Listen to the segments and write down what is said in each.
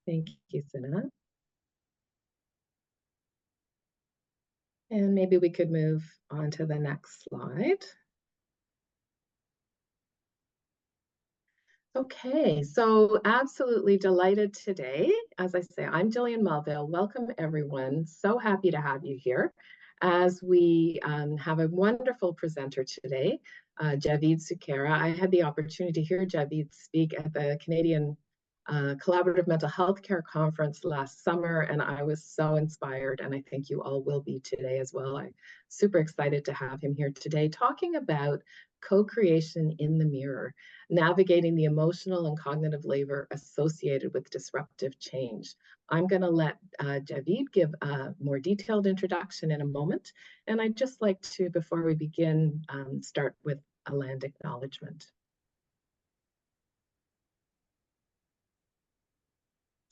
Thank you, Sana. And maybe we could move on to the next slide. Okay, so absolutely delighted today. As I say, I'm Jillian Melville. Welcome, everyone. So happy to have you here as we have a wonderful presenter today, Javeed Sukhera. I had the opportunity to hear Javeed speak at the Canadian Collaborative Mental Health Care Conference last summer, and I was so inspired, and I think you all will be today as well. I'm super excited to have him here today talking about co-creation in the mirror, navigating the emotional and cognitive labor associated with disruptive change. I'm going to let Javeed give a more detailed introduction in a moment. And I'd just like to, before we begin, start with a land acknowledgement.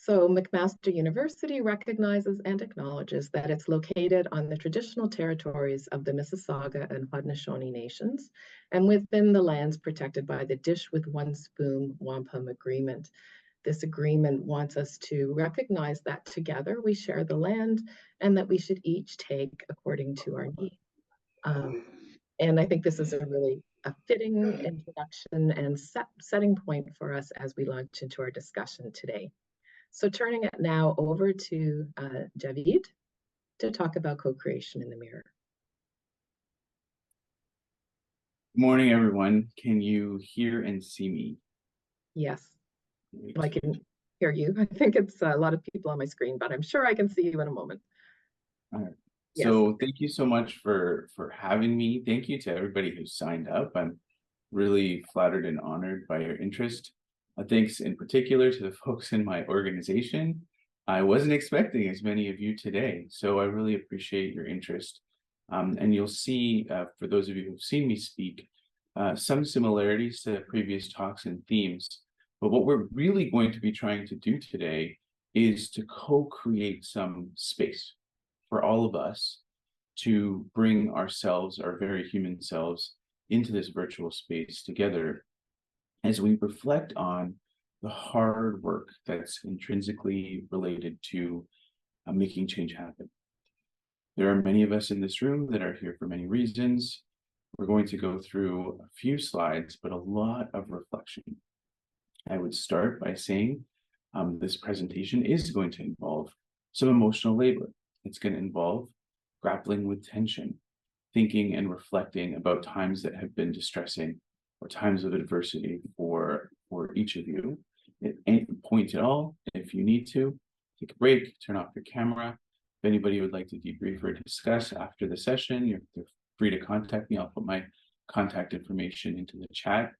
So McMaster University recognizes and acknowledges that it's located on the traditional territories of the Mississauga and Haudenosaunee nations and within the lands protected by the Dish with One Spoon Wampum Agreement. This agreement wants us to recognize that together we share the land and that we should each take according to our needs. And I think this is a really fitting introduction and setting point for us as we launch into our discussion today. So turning it now over to Javeed to talk about co-creation in the mirror. Good morning, everyone. Can you hear and see me? Yes, I can hear you. I think it's a lot of people on my screen, but I'm sure I can see you in a moment. All right. Yes. So thank you so much for having me. Thank you to everybody who signed up. I'm really flattered and honored by your interest. Thanks in particular to the folks in my organization. I wasn't expecting as many of you today, so I really appreciate your interest. And you'll see, for those of you who've seen me speak, some similarities to previous talks and themes. But what we're really going to be trying to do today is to co-create some space for all of us to bring ourselves, our very human selves, into this virtual space together as we reflect on the hard work that's intrinsically related to making change happen. There are many of us in this room that are here for many reasons. We're going to go through a few slides, but a lot of reflection. I would start by saying this presentation is going to involve some emotional labor. It's going to involve grappling with tension, thinking and reflecting about times that have been distressing or times of adversity for each of you. At any point at all, if you need to, take a break, turn off your camera. If anybody would like to debrief or discuss after the session, you're free to contact me. I'll put my contact information into the chat.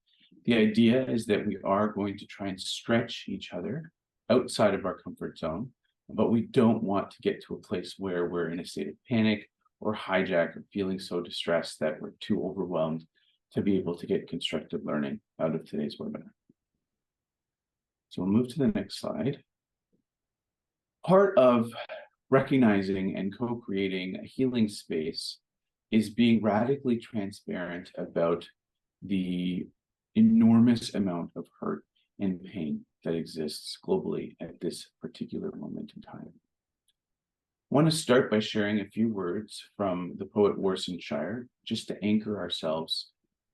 The idea is that we are going to try and stretch each other outside of our comfort zone, but we don't want to get to a place where we're in a state of panic or hijack or feeling so distressed that we're too overwhelmed to be able to get constructive learning out of today's webinar. So we'll move to the next slide. Part of recognizing and co-creating a healing space is being radically transparent about the enormous amount of hurt and pain that exists globally at this particular moment in time. I want to start by sharing a few words from the poet Warsan Shire, just to anchor ourselves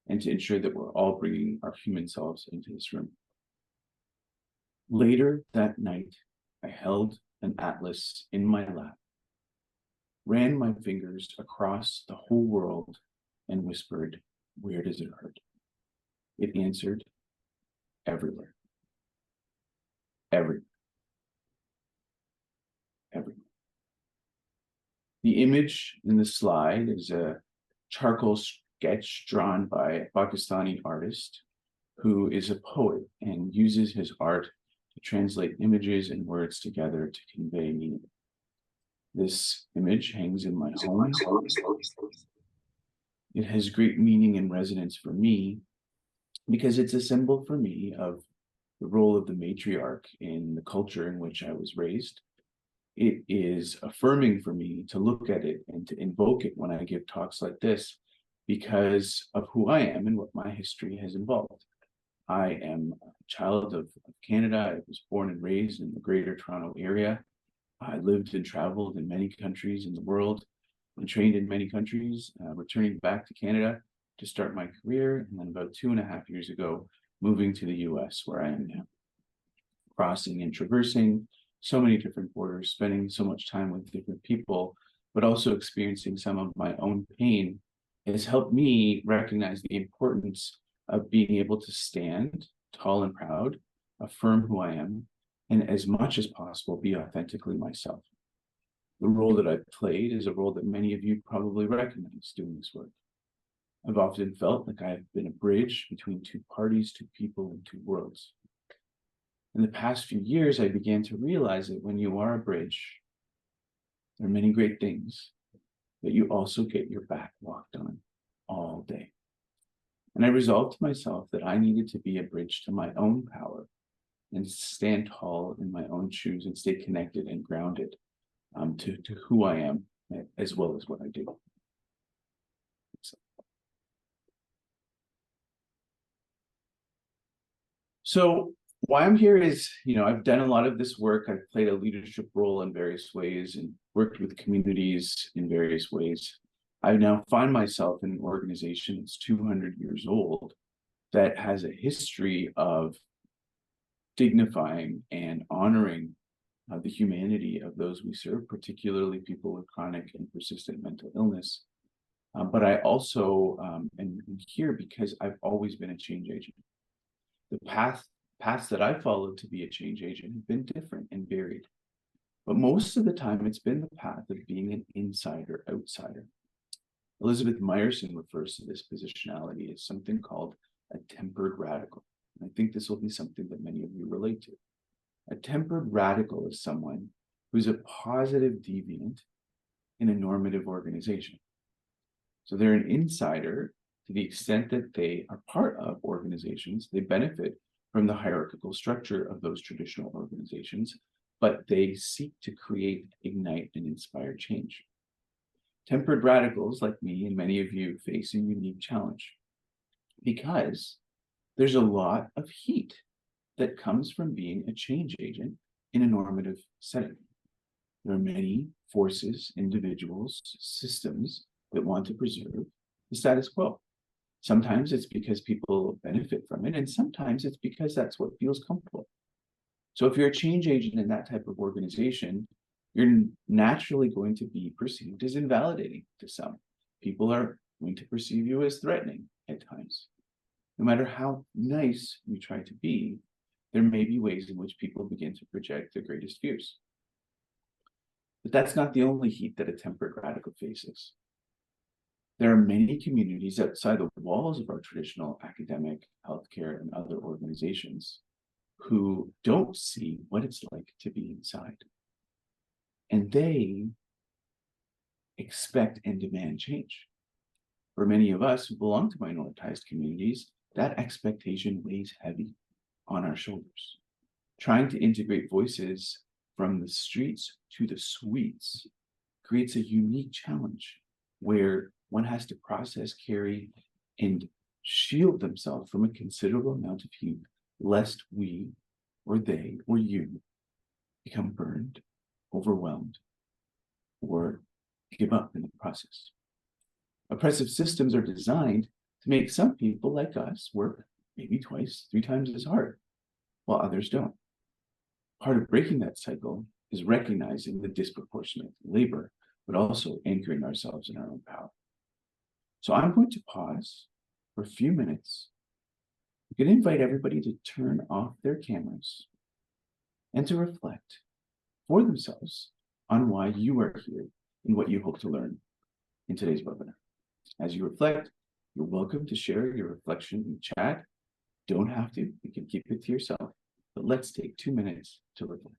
and to ensure that we're all bringing our human selves into this room. Later that night, I held an atlas in my lap, ran my fingers across the whole world and whispered, "Where does it hurt?" It answered, "Everywhere. Everywhere. Everywhere." The image in the slide is a charcoal sketch drawn by a Pakistani artist who is a poet and uses his art to translate images and words together to convey meaning. This image hangs in my home. It has great meaning and resonance for me because it's a symbol for me of the role of the matriarch in the culture in which I was raised. It is affirming for me to look at it and to invoke it when I give talks like this because of who I am and what my history has involved. I am a child of Canada. I was born and raised in the Greater Toronto area. I lived and traveled in many countries in the world and trained in many countries, returning back to Canada to start my career. And then about 2.5 years ago, moving to the US, where I am now, crossing and traversing so many different borders, spending so much time with different people, but also experiencing some of my own pain has helped me recognize the importance of being able to stand tall and proud, affirm who I am, and as much as possible, be authentically myself. The role that I've played is a role that many of you probably recognize doing this work. I've often felt like I have been a bridge between two parties, two people, and two worlds. In the past few years, I began to realize that when you are a bridge, there are many great things, but you also get your back walked on all day. And I resolved to myself that I needed to be a bridge to my own power and stand tall in my own shoes and stay connected and grounded to who I am as well as what I do. So why I'm here is, I've done a lot of this work. I've played a leadership role in various ways and worked with communities in various ways. I now find myself in an organization that's 200 years old that has a history of dignifying and honoring the humanity of those we serve, particularly people with chronic and persistent mental illness. But I also am here because I've always been a change agent. The paths that I followed to be a change agent have been different and varied. But most of the time, it's been the path of being an insider outsider. Elizabeth Meyerson refers to this positionality as something called a tempered radical. And I think this will be something that many of you relate to. A tempered radical is someone who's a positive deviant in a normative organization. So they're an insider to the extent that they are part of organizations. They benefit from the hierarchical structure of those traditional organizations, but they seek to create, ignite, and inspire change. Tempered radicals like me and many of you face a unique challenge because there's a lot of heat that comes from being a change agent in a normative setting. There are many forces, individuals, systems that want to preserve the status quo. Sometimes it's because people benefit from it, and sometimes it's because that's what feels comfortable. So if you're a change agent in that type of organization, you're naturally going to be perceived as invalidating to some. People are going to perceive you as threatening at times. No matter how nice you try to be, there may be ways in which people begin to project their greatest fears. But that's not the only heat that a tempered radical faces. There are many communities outside the walls of our traditional academic, healthcare, and other organizations who don't see what it's like to be inside. And they expect and demand change. For many of us who belong to minoritized communities, that expectation weighs heavy on our shoulders. Trying to integrate voices from the streets to the suites creates a unique challenge where one has to process, carry, and shield themselves from a considerable amount of heat, lest we, or they, or you become burned, overwhelmed, or give up in the process. Oppressive systems are designed to make some people like us work maybe twice, 3 times as hard, while others don't. Part of breaking that cycle is recognizing the disproportionate labor, but also anchoring ourselves in our own power. So I'm going to pause for a few minutes. I'm going to invite everybody to turn off their cameras and to reflect for themselves on why you are here and what you hope to learn in today's webinar. As you reflect, you're welcome to share your reflection in the chat. Don't have to, you can keep it to yourself, but let's take 2 minutes to reflect.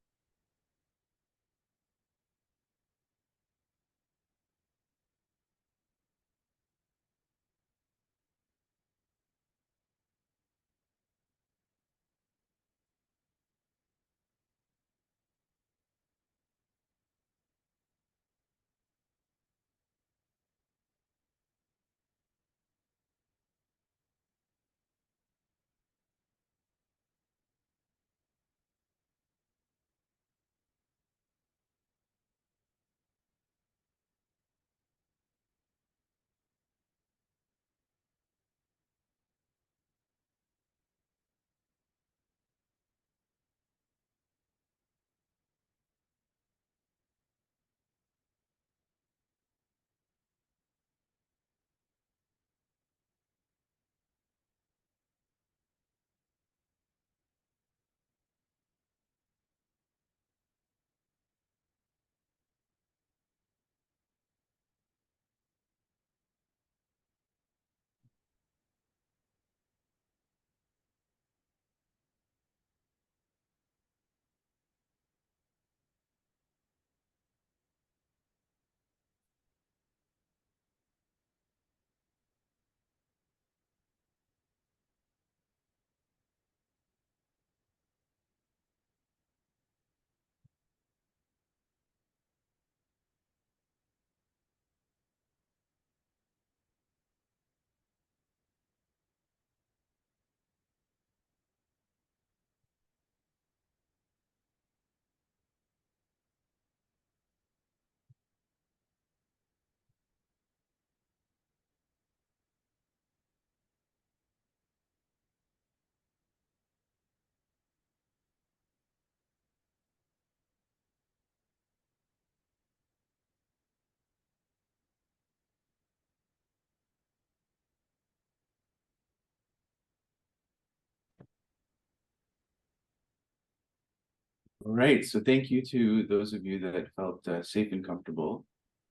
All right, so thank you to those of you that felt safe and comfortable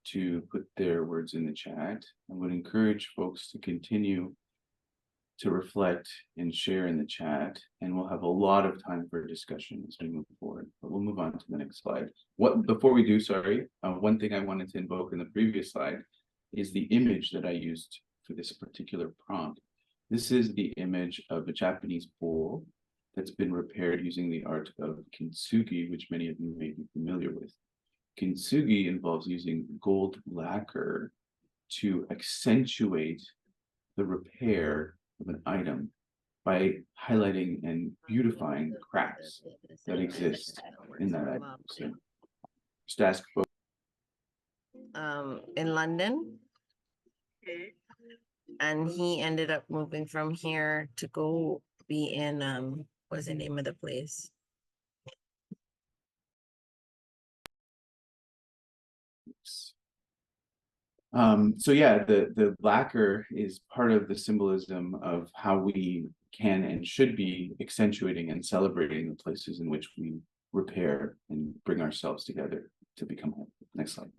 to put their words in the chat. I would encourage folks to continue to reflect and share in the chat, and we'll have a lot of time for discussion as we move forward. But we'll move on to the next slide. Before we do, one thing I wanted to invoke in the previous slide is the image that I used for this particular prompt. This is the image of a Japanese bowl that's been repaired using the art of kintsugi, which many of you may be familiar with. Kintsugi involves using gold lacquer to accentuate the repair of an item by highlighting and beautifying cracks that exist in that item. So just ask folks. In London, and he ended up moving from here to go be in what's the name of the place? So yeah, the lacquer is part of the symbolism of how we can and should be accentuating and celebrating the places in which we repair and bring ourselves together to become whole. Next slide.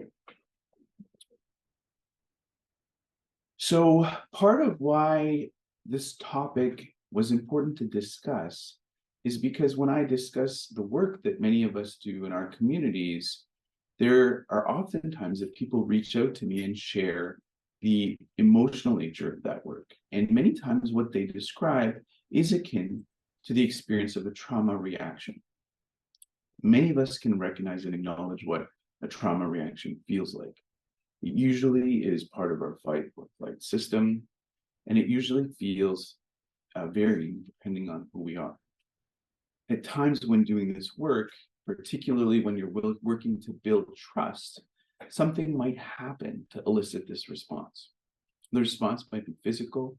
So part of why this topic was important to discuss is because when I discuss the work that many of us do in our communities, there are often times that people reach out to me and share the emotional nature of that work. And many times what they describe is akin to the experience of a trauma reaction. Many of us can recognize and acknowledge what a trauma reaction feels like. It usually is part of our fight or flight system, and it usually feels varying depending on who we are. At times when doing this work, particularly when you're working to build trust, something might happen to elicit this response. The response might be physical,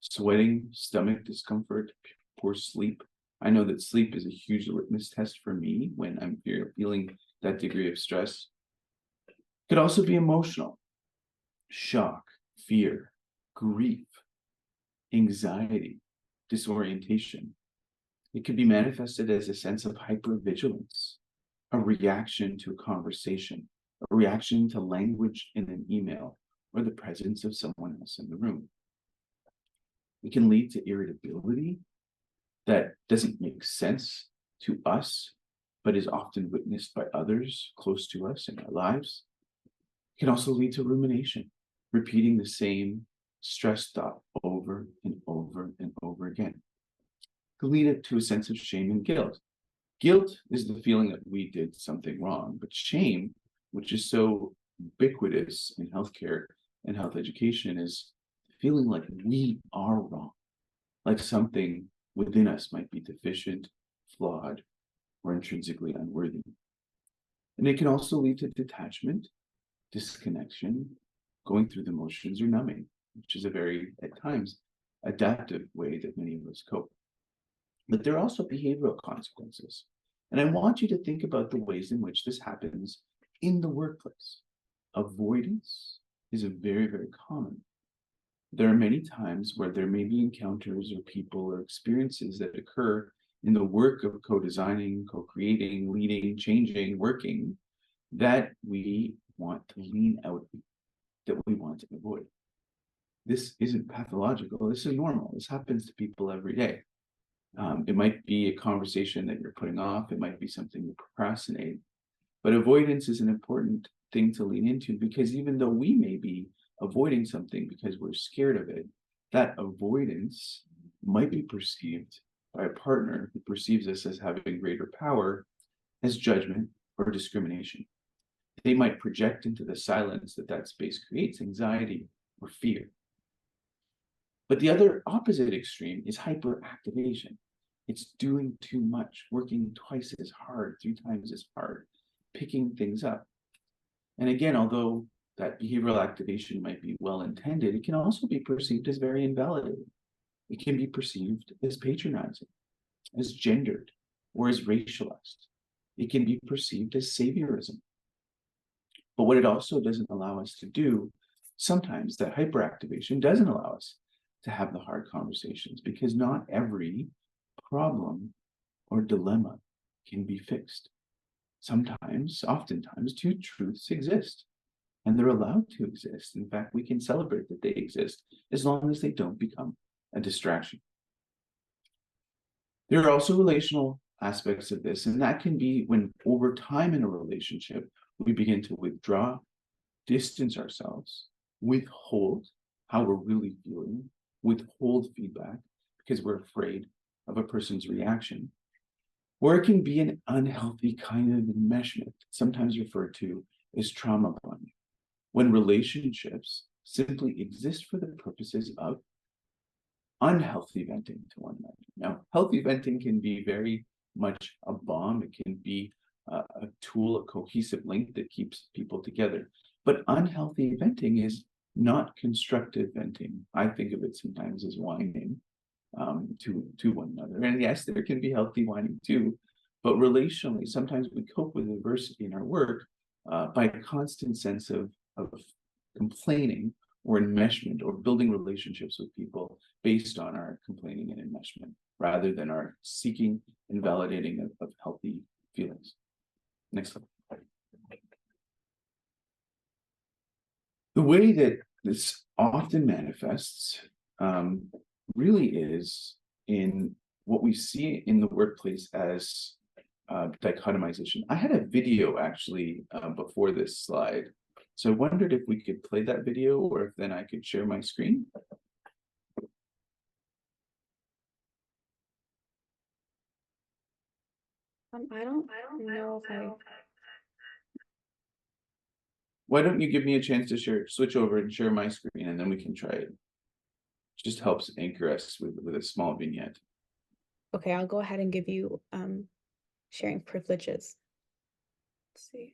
sweating, stomach discomfort, poor sleep. I know that sleep is a huge litmus test for me when I'm feeling that degree of stress. It could also be emotional, shock, fear, grief, anxiety, disorientation. It could be manifested as a sense of hypervigilance, a reaction to a conversation, a reaction to language in an email, or the presence of someone else in the room. It can lead to irritability that doesn't make sense to us, but is often witnessed by others close to us in our lives. It can also lead to rumination, repeating the same stress thought over and over and over again. It can lead it to a sense of shame and guilt. Guilt is the feeling that we did something wrong, but shame, which is so ubiquitous in healthcare and health education, is feeling like we are wrong, like something within us might be deficient, flawed, or intrinsically unworthy. And it can also lead to detachment, disconnection, going through the motions, or numbing, which is a very, at times, adaptive way that many of us cope. But there are also behavioral consequences. And I want you to think about the ways in which this happens in the workplace. Avoidance is a very, very common. There are many times where there may be encounters or people or experiences that occur in the work of co-designing, co-creating, leading, changing, working, that we want to lean out, that we want to avoid. This isn't pathological. This is normal. This happens to people every day. It might be a conversation that you're putting off. It might be something you procrastinate. But avoidance is an important thing to lean into, because even though we may be avoiding something because we're scared of it, that avoidance might be perceived by a partner who perceives us as having greater power as judgment or discrimination. They might project into the silence that space creates anxiety or fear. But the other opposite extreme is hyperactivation. It's doing too much, working twice as hard, 3 times as hard, picking things up. And again, although that behavioral activation might be well-intended, it can also be perceived as very invalidating. It can be perceived as patronizing, as gendered, or as racialized. It can be perceived as saviorism. But what it also doesn't allow us to do, sometimes that hyperactivation doesn't allow us to have the hard conversations, because not every problem or dilemma can be fixed. Sometimes, oftentimes, two truths exist, and they're allowed to exist. In fact, we can celebrate that they exist as long as they don't become a distraction. There are also relational aspects of this, and that can be when over time in a relationship, we begin to withdraw, distance ourselves, withhold how we're really feeling, withhold feedback because we're afraid of a person's reaction. Or it can be an unhealthy kind of enmeshment, sometimes referred to as trauma bonding, when relationships simply exist for the purposes of unhealthy venting to one another. Now, healthy venting can be very much a bomb. It can be a tool, a cohesive link that keeps people together. But unhealthy venting is not constructive venting. I think of it sometimes as whining to one another. And yes, there can be healthy whining too. But relationally, sometimes we cope with adversity in our work by a constant sense of complaining or enmeshment, or building relationships with people based on our complaining and enmeshment, rather than our seeking and validating of healthy feelings. Next slide. The way that this often manifests really is in what we see in the workplace as dichotomization. I had a video actually before this slide. So I wondered if we could play that video, or if then I could share my screen. I don't know if I. Why don't you give me a chance to switch over and share my screen, and then we can try it. It just helps anchor us with a small vignette. Okay, I'll go ahead and give you sharing privileges. Let's see.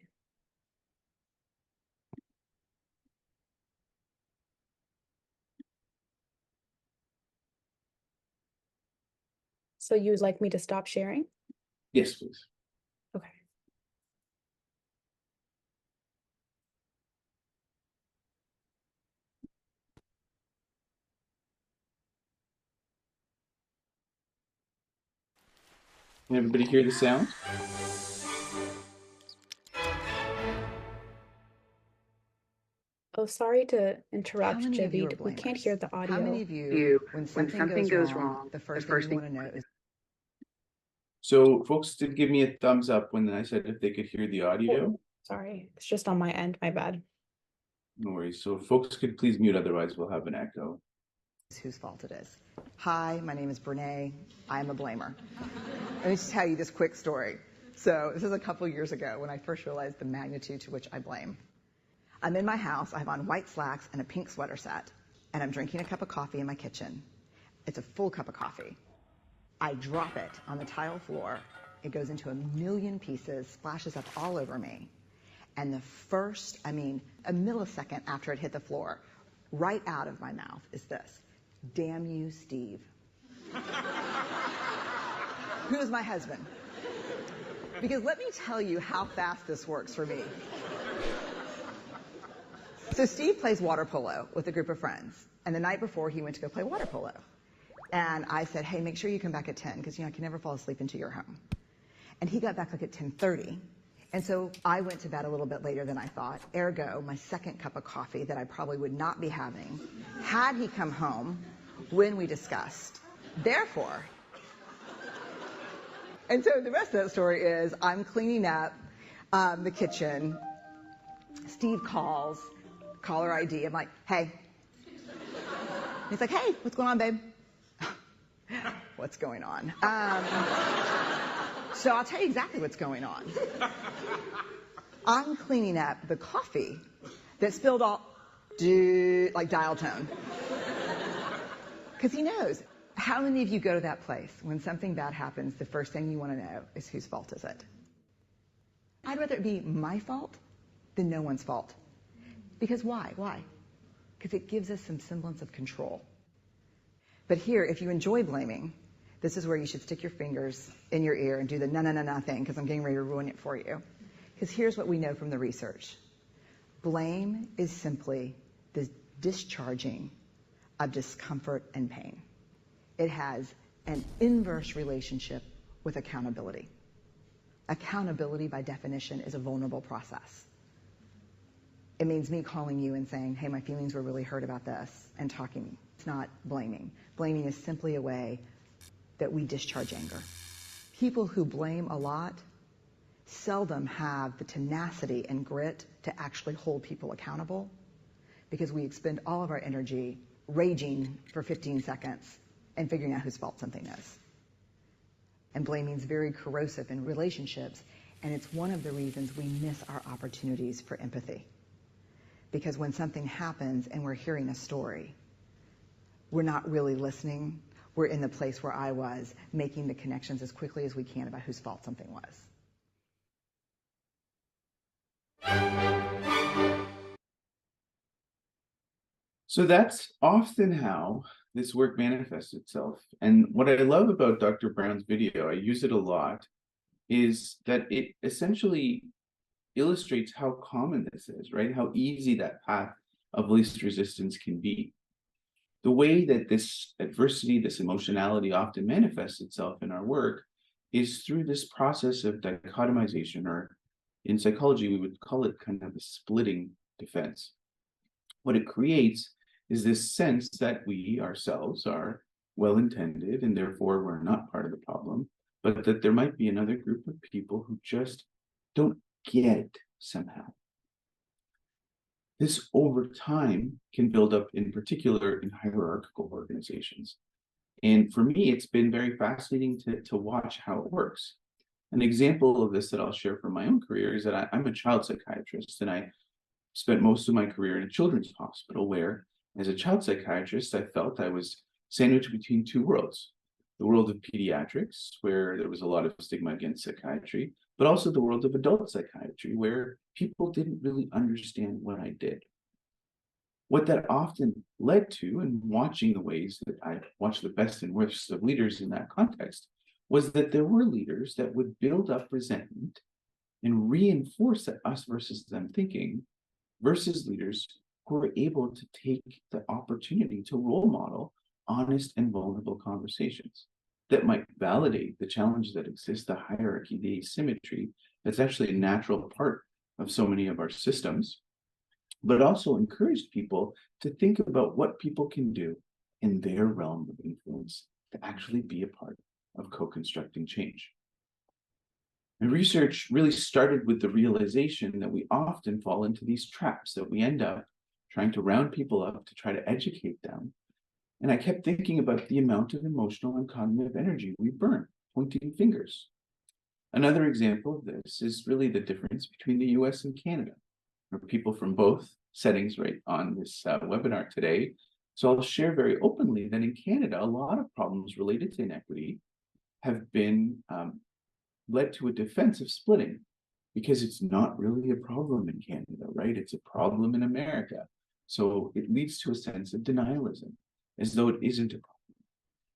So you would like me to stop sharing? Yes, please. Okay. Can everybody hear the sound? Oh, sorry to interrupt, How many of you are Javeed. We can't blamers? hear the audio. How many of you, when something goes wrong, the first thing you want to know is. So folks did give me a thumbs up when I said if they could hear the audio. Sorry, it's just on my end, my bad. No worries. So if folks could please mute, otherwise we'll have an echo. Whose fault it is. Hi, my name is Brene. I am a blamer. Let me just tell you this quick story. So this is a couple years ago when I first realized the magnitude to which I blame. I'm in my house. I have on white slacks and a pink sweater set, and I'm drinking a cup of coffee in my kitchen. It's a full cup of coffee. I drop it on the tile floor. It goes into a million pieces, splashes up all over me. And the first, a millisecond after it hit the floor, right out of my mouth is this: "Damn you, Steve." Who is my husband? Because let me tell you how fast this works for me. So Steve plays water polo with a group of friends. And the night before, he went to go play water polo. And I said, hey, make sure you come back at 10, because I can never fall asleep until you're home. And he got back like at 10:30. And so I went to bed a little bit later than I thought. Ergo, my second cup of coffee that I probably would not be having had he come home when we discussed. Therefore, and so the rest of that story is I'm cleaning up the kitchen. Steve calls, caller ID. I'm like, hey. He's like, hey, what's going on, babe? What's going on? So I'll tell you exactly what's going on. I'm cleaning up the coffee that spilled all, like dial tone. Because he knows. How many of you go to that place when something bad happens, the first thing you want to know is whose fault is it? I'd rather it be my fault than no one's fault. Because why? Why? Because it gives us some semblance of control. But here, if you enjoy blaming, this is where you should stick your fingers in your ear and do the na thing, because I'm getting ready to ruin it for you. Because here's what we know from the research. Blame is simply the discharging of discomfort and pain. It has an inverse relationship with accountability. Accountability, by definition, is a vulnerable process. It means me calling you and saying, hey, my feelings were really hurt about this, and talking. It's not blaming. Blaming is simply a way that we discharge anger. People who blame a lot seldom have the tenacity and grit to actually hold people accountable, because we expend all of our energy raging for 15 seconds and figuring out whose fault something is. And blaming is very corrosive in relationships, and it's one of the reasons we miss our opportunities for empathy. Because when something happens and we're hearing a story, we're not really listening. We're in the place where I was, making the connections as quickly as we can about whose fault something was. So that's often how this work manifests itself. And what I love about Dr. Brown's video, I use it a lot, is that it essentially illustrates how common this is, right? How easy that path of least resistance can be. The way that this adversity, this emotionality often manifests itself in our work is through this process of dichotomization, or in psychology, we would call it kind of a splitting defense. What it creates is this sense that we ourselves are well-intended and therefore we're not part of the problem, but that there might be another group of people who just don't get it somehow. This over time can build up, in particular in hierarchical organizations. And for me, it's been very fascinating to watch how it works. An example of this that I'll share from my own career is that I'm a child psychiatrist, and I spent most of my career in a children's hospital where, as a child psychiatrist, I felt I was sandwiched between two worlds. The world of pediatrics, where there was a lot of stigma against psychiatry, but also the world of adult psychiatry, where people didn't really understand what I did. What that often led to, and watching the ways that I watched the best and worst of leaders in that context, was that there were leaders that would build up resentment and reinforce that us versus them thinking, versus leaders who were able to take the opportunity to role model honest and vulnerable conversations that might validate the challenges that exist, the hierarchy, the asymmetry that's actually a natural part of so many of our systems, but also encouraged people to think about what people can do in their realm of influence to actually be a part of co-constructing change. And research really started with the realization that we often fall into these traps, that we end up trying to round people up to try to educate them. And I kept thinking about the amount of emotional and cognitive energy we burn pointing fingers. Another example of this is really the difference between the US and Canada. There are people from both settings right on this webinar today. So I'll share very openly that in Canada, a lot of problems related to inequity have been led to a defense of splitting, because it's not really a problem in Canada, right? It's a problem in America. So it leads to a sense of denialism, as though it isn't a problem.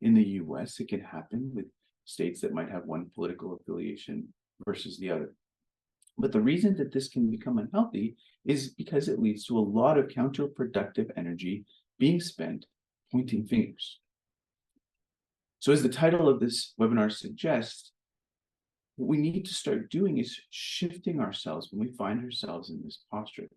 In the US, it can happen with states that might have one political affiliation versus the other. But the reason that this can become unhealthy is because it leads to a lot of counterproductive energy being spent pointing fingers. So as the title of this webinar suggests, what we need to start doing is shifting ourselves when we find ourselves in this posture.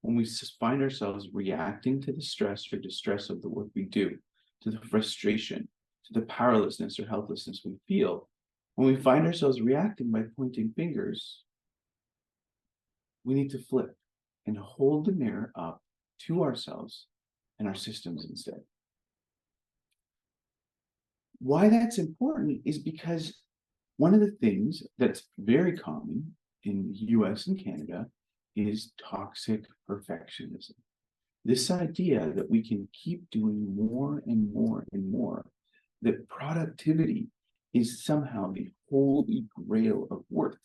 When we find ourselves reacting to the stress or distress of the work we do, to the frustration, to the powerlessness or helplessness we feel, when we find ourselves reacting by pointing fingers, we need to flip and hold the mirror up to ourselves and our systems instead. Why that's important is because one of the things that's very common in the US and Canada is toxic perfectionism. This idea that we can keep doing more and more and more, that productivity is somehow the holy grail of worth.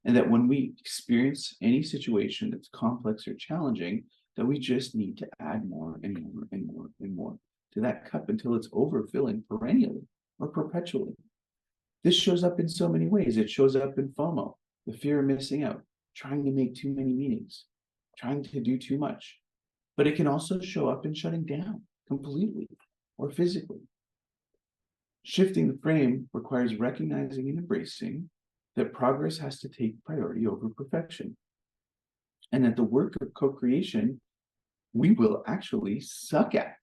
And that when we experience any situation that's complex or challenging, that we just need to add more and more and more and more to that cup until it's overfilling perennially or perpetually. This shows up in so many ways. It shows up in FOMO, the fear of missing out, trying to make too many meetings, trying to do too much. But it can also show up in shutting down completely or physically. Shifting the frame requires recognizing and embracing that progress has to take priority over perfection, and that the work of co-creation we will actually suck at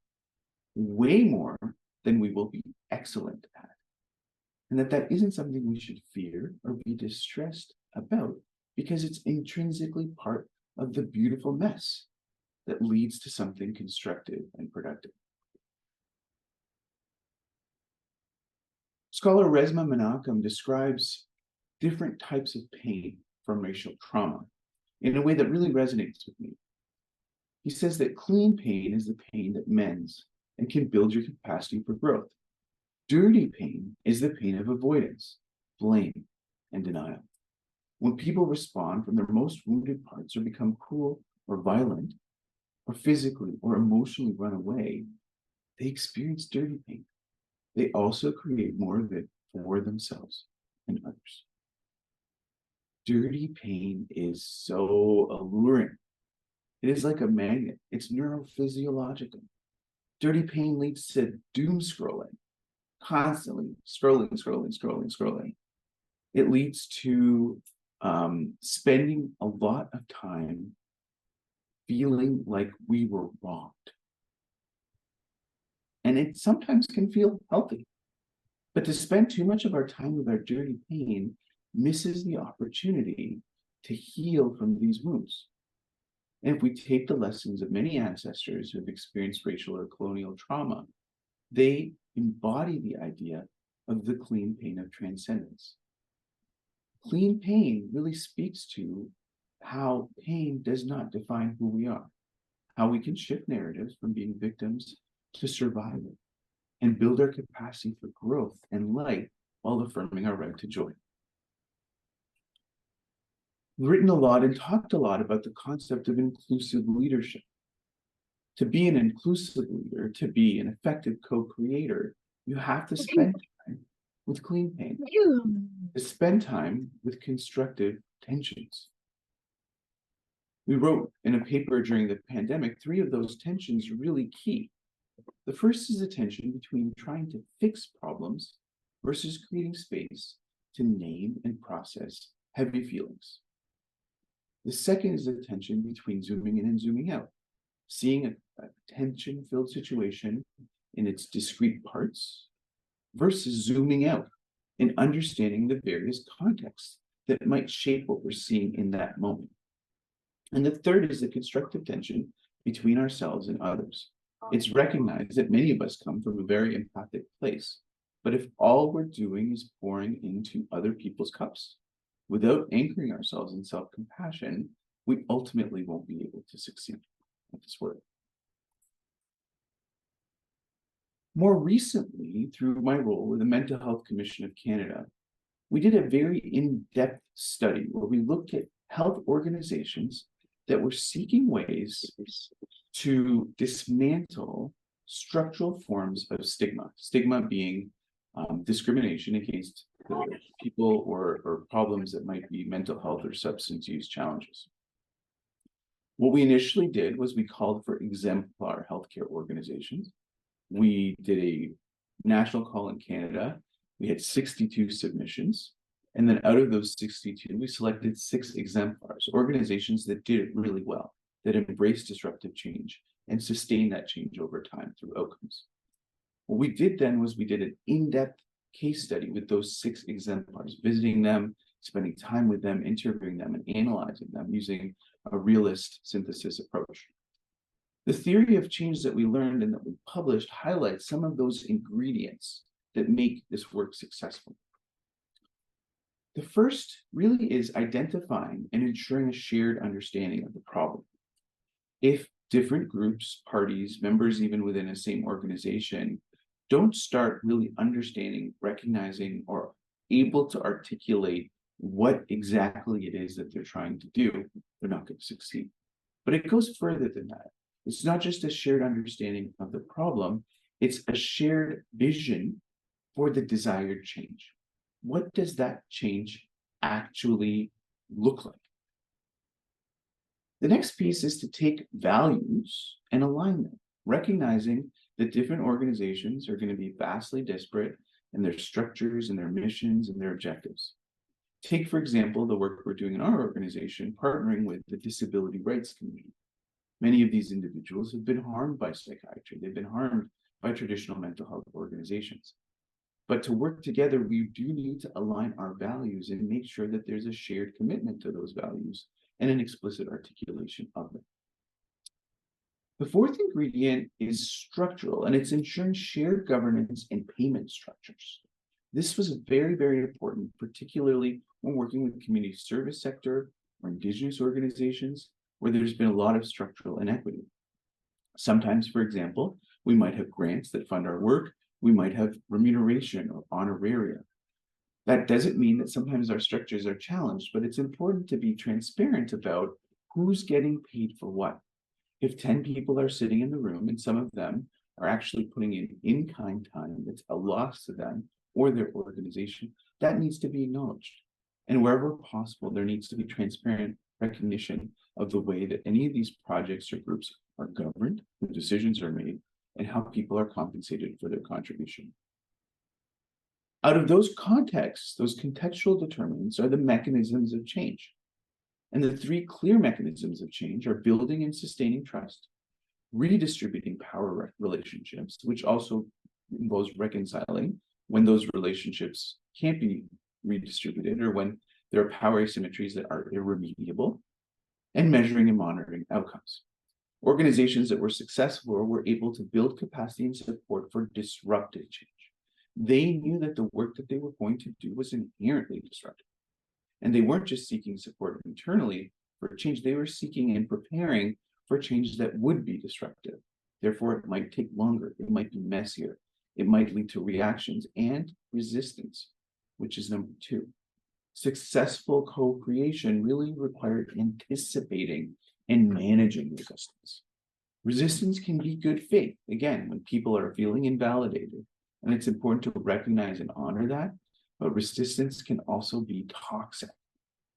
way more than we will be excellent at, and that isn't something we should fear or be distressed about, because it's intrinsically part of the beautiful mess that leads to something constructive and productive. Scholar Resmaa Menakem describes different types of pain from racial trauma in a way that really resonates with me. He says that clean pain is the pain that mends and can build your capacity for growth. Dirty pain is the pain of avoidance, blame, and denial. When people respond from their most wounded parts or become cruel or violent, or physically or emotionally run away, they experience dirty pain. They also create more of it for themselves and others. Dirty pain is so alluring. It is like a magnet. It's neurophysiological. Dirty pain leads to doom scrolling, constantly scrolling. It leads to spending a lot of time feeling like we were wronged. And it sometimes can feel healthy. But to spend too much of our time with our dirty pain misses the opportunity to heal from these wounds. And if we take the lessons of many ancestors who have experienced racial or colonial trauma, they embody the idea of the clean pain of transcendence. Clean pain really speaks to how pain does not define who we are, how we can shift narratives from being victims to survivors, and build our capacity for growth and light while affirming our right to joy. We've written a lot and talked a lot about the concept of inclusive leadership. To be an inclusive leader, to be an effective co-creator, you have to spend time with clean pain, to spend time with constructive tensions. We wrote in a paper during the pandemic, 3 of those tensions are really key. The first is the tension between trying to fix problems versus creating space to name and process heavy feelings. The second is the tension between zooming in and zooming out, seeing a tension-filled situation in its discrete parts versus zooming out and understanding the various contexts that might shape what we're seeing in that moment. And the third is the constructive tension between ourselves and others. It's recognized that many of us come from a very empathic place, but if all we're doing is pouring into other people's cups without anchoring ourselves in self-compassion, we ultimately won't be able to succeed at this work. More recently, through my role with the Mental Health Commission of Canada, we did a very in-depth study where we looked at health organizations that were seeking ways to dismantle structural forms of stigma being discrimination against the people or problems that might be mental health or substance use challenges. What we initially did was we called for exemplar healthcare organizations. We did a national call in Canada. We had 62 submissions. And then out of those 62, we selected 6 exemplars, organizations that did it really well, that embraced disruptive change and sustained that change over time through outcomes. What we did then was we did an in-depth case study with those 6 exemplars, visiting them, spending time with them, interviewing them, and analyzing them using a realist synthesis approach. The theory of change that we learned and that we published highlights some of those ingredients that make this work successful. The first really is identifying and ensuring a shared understanding of the problem. If different groups, parties, members even within a same organization don't start really understanding, recognizing, or able to articulate what exactly it is that they're trying to do, they're not going to succeed. But it goes further than that. It's not just a shared understanding of the problem, it's a shared vision for the desired change. What does that change actually look like? The next piece is to take values and align them, recognizing that different organizations are going to be vastly disparate in their structures and their missions and their objectives. Take, for example, the work we're doing in our organization, partnering with the disability rights community. Many of these individuals have been harmed by psychiatry. They've been harmed by traditional mental health organizations. But to work together, we do need to align our values and make sure that there's a shared commitment to those values and an explicit articulation of them. The fourth ingredient is structural, and it's ensuring shared governance and payment structures. This was very, very important, particularly when working with community service sector or Indigenous organizations, where there's been a lot of structural inequity. Sometimes, for example, we might have grants that fund our work. We might have remuneration or honoraria. That doesn't mean that sometimes our structures are challenged, but it's important to be transparent about who's getting paid for what. If 10 people are sitting in the room and some of them are actually putting in kind time that's a loss to them or their organization, that needs to be acknowledged. And wherever possible, there needs to be transparent recognition of the way that any of these projects or groups are governed, the decisions are made, and how people are compensated for their contribution. Out of those contexts, those contextual determinants are the mechanisms of change. And the three clear mechanisms of change are building and sustaining trust, redistributing power relationships, which also involves reconciling when those relationships can't be redistributed or when there are power asymmetries that are irremediable, and measuring and monitoring outcomes. Organizations that were successful were able to build capacity and support for disruptive change. They knew that the work that they were going to do was inherently disruptive. And they weren't just seeking support internally for change, they were seeking and preparing for change that would be disruptive. Therefore, it might take longer, it might be messier, it might lead to reactions and resistance, which is number two. Successful co-creation really required anticipating and managing resistance. Resistance can be good faith, again, when people are feeling invalidated, and it's important to recognize and honor that, but resistance can also be toxic.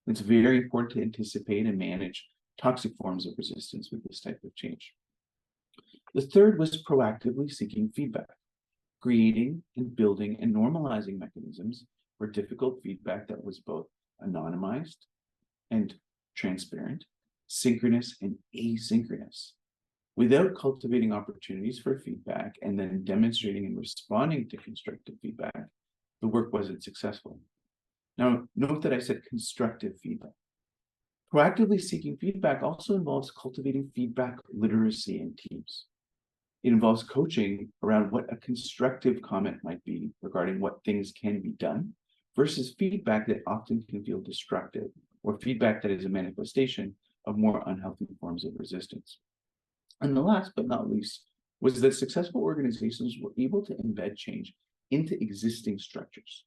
It's very important to anticipate and manage toxic forms of resistance with this type of change. The third was proactively seeking feedback, creating and building and normalizing mechanisms for difficult feedback that was both anonymized and transparent, synchronous and asynchronous. Without cultivating opportunities for feedback and then demonstrating and responding to constructive feedback, the work wasn't successful. Now, note that I said constructive feedback. Proactively seeking feedback also involves cultivating feedback literacy in teams. It involves coaching around what a constructive comment might be regarding what things can be done versus feedback that often can feel destructive or feedback that is a manifestation of more unhealthy forms of resistance. And the last but not least was that successful organizations were able to embed change into existing structures.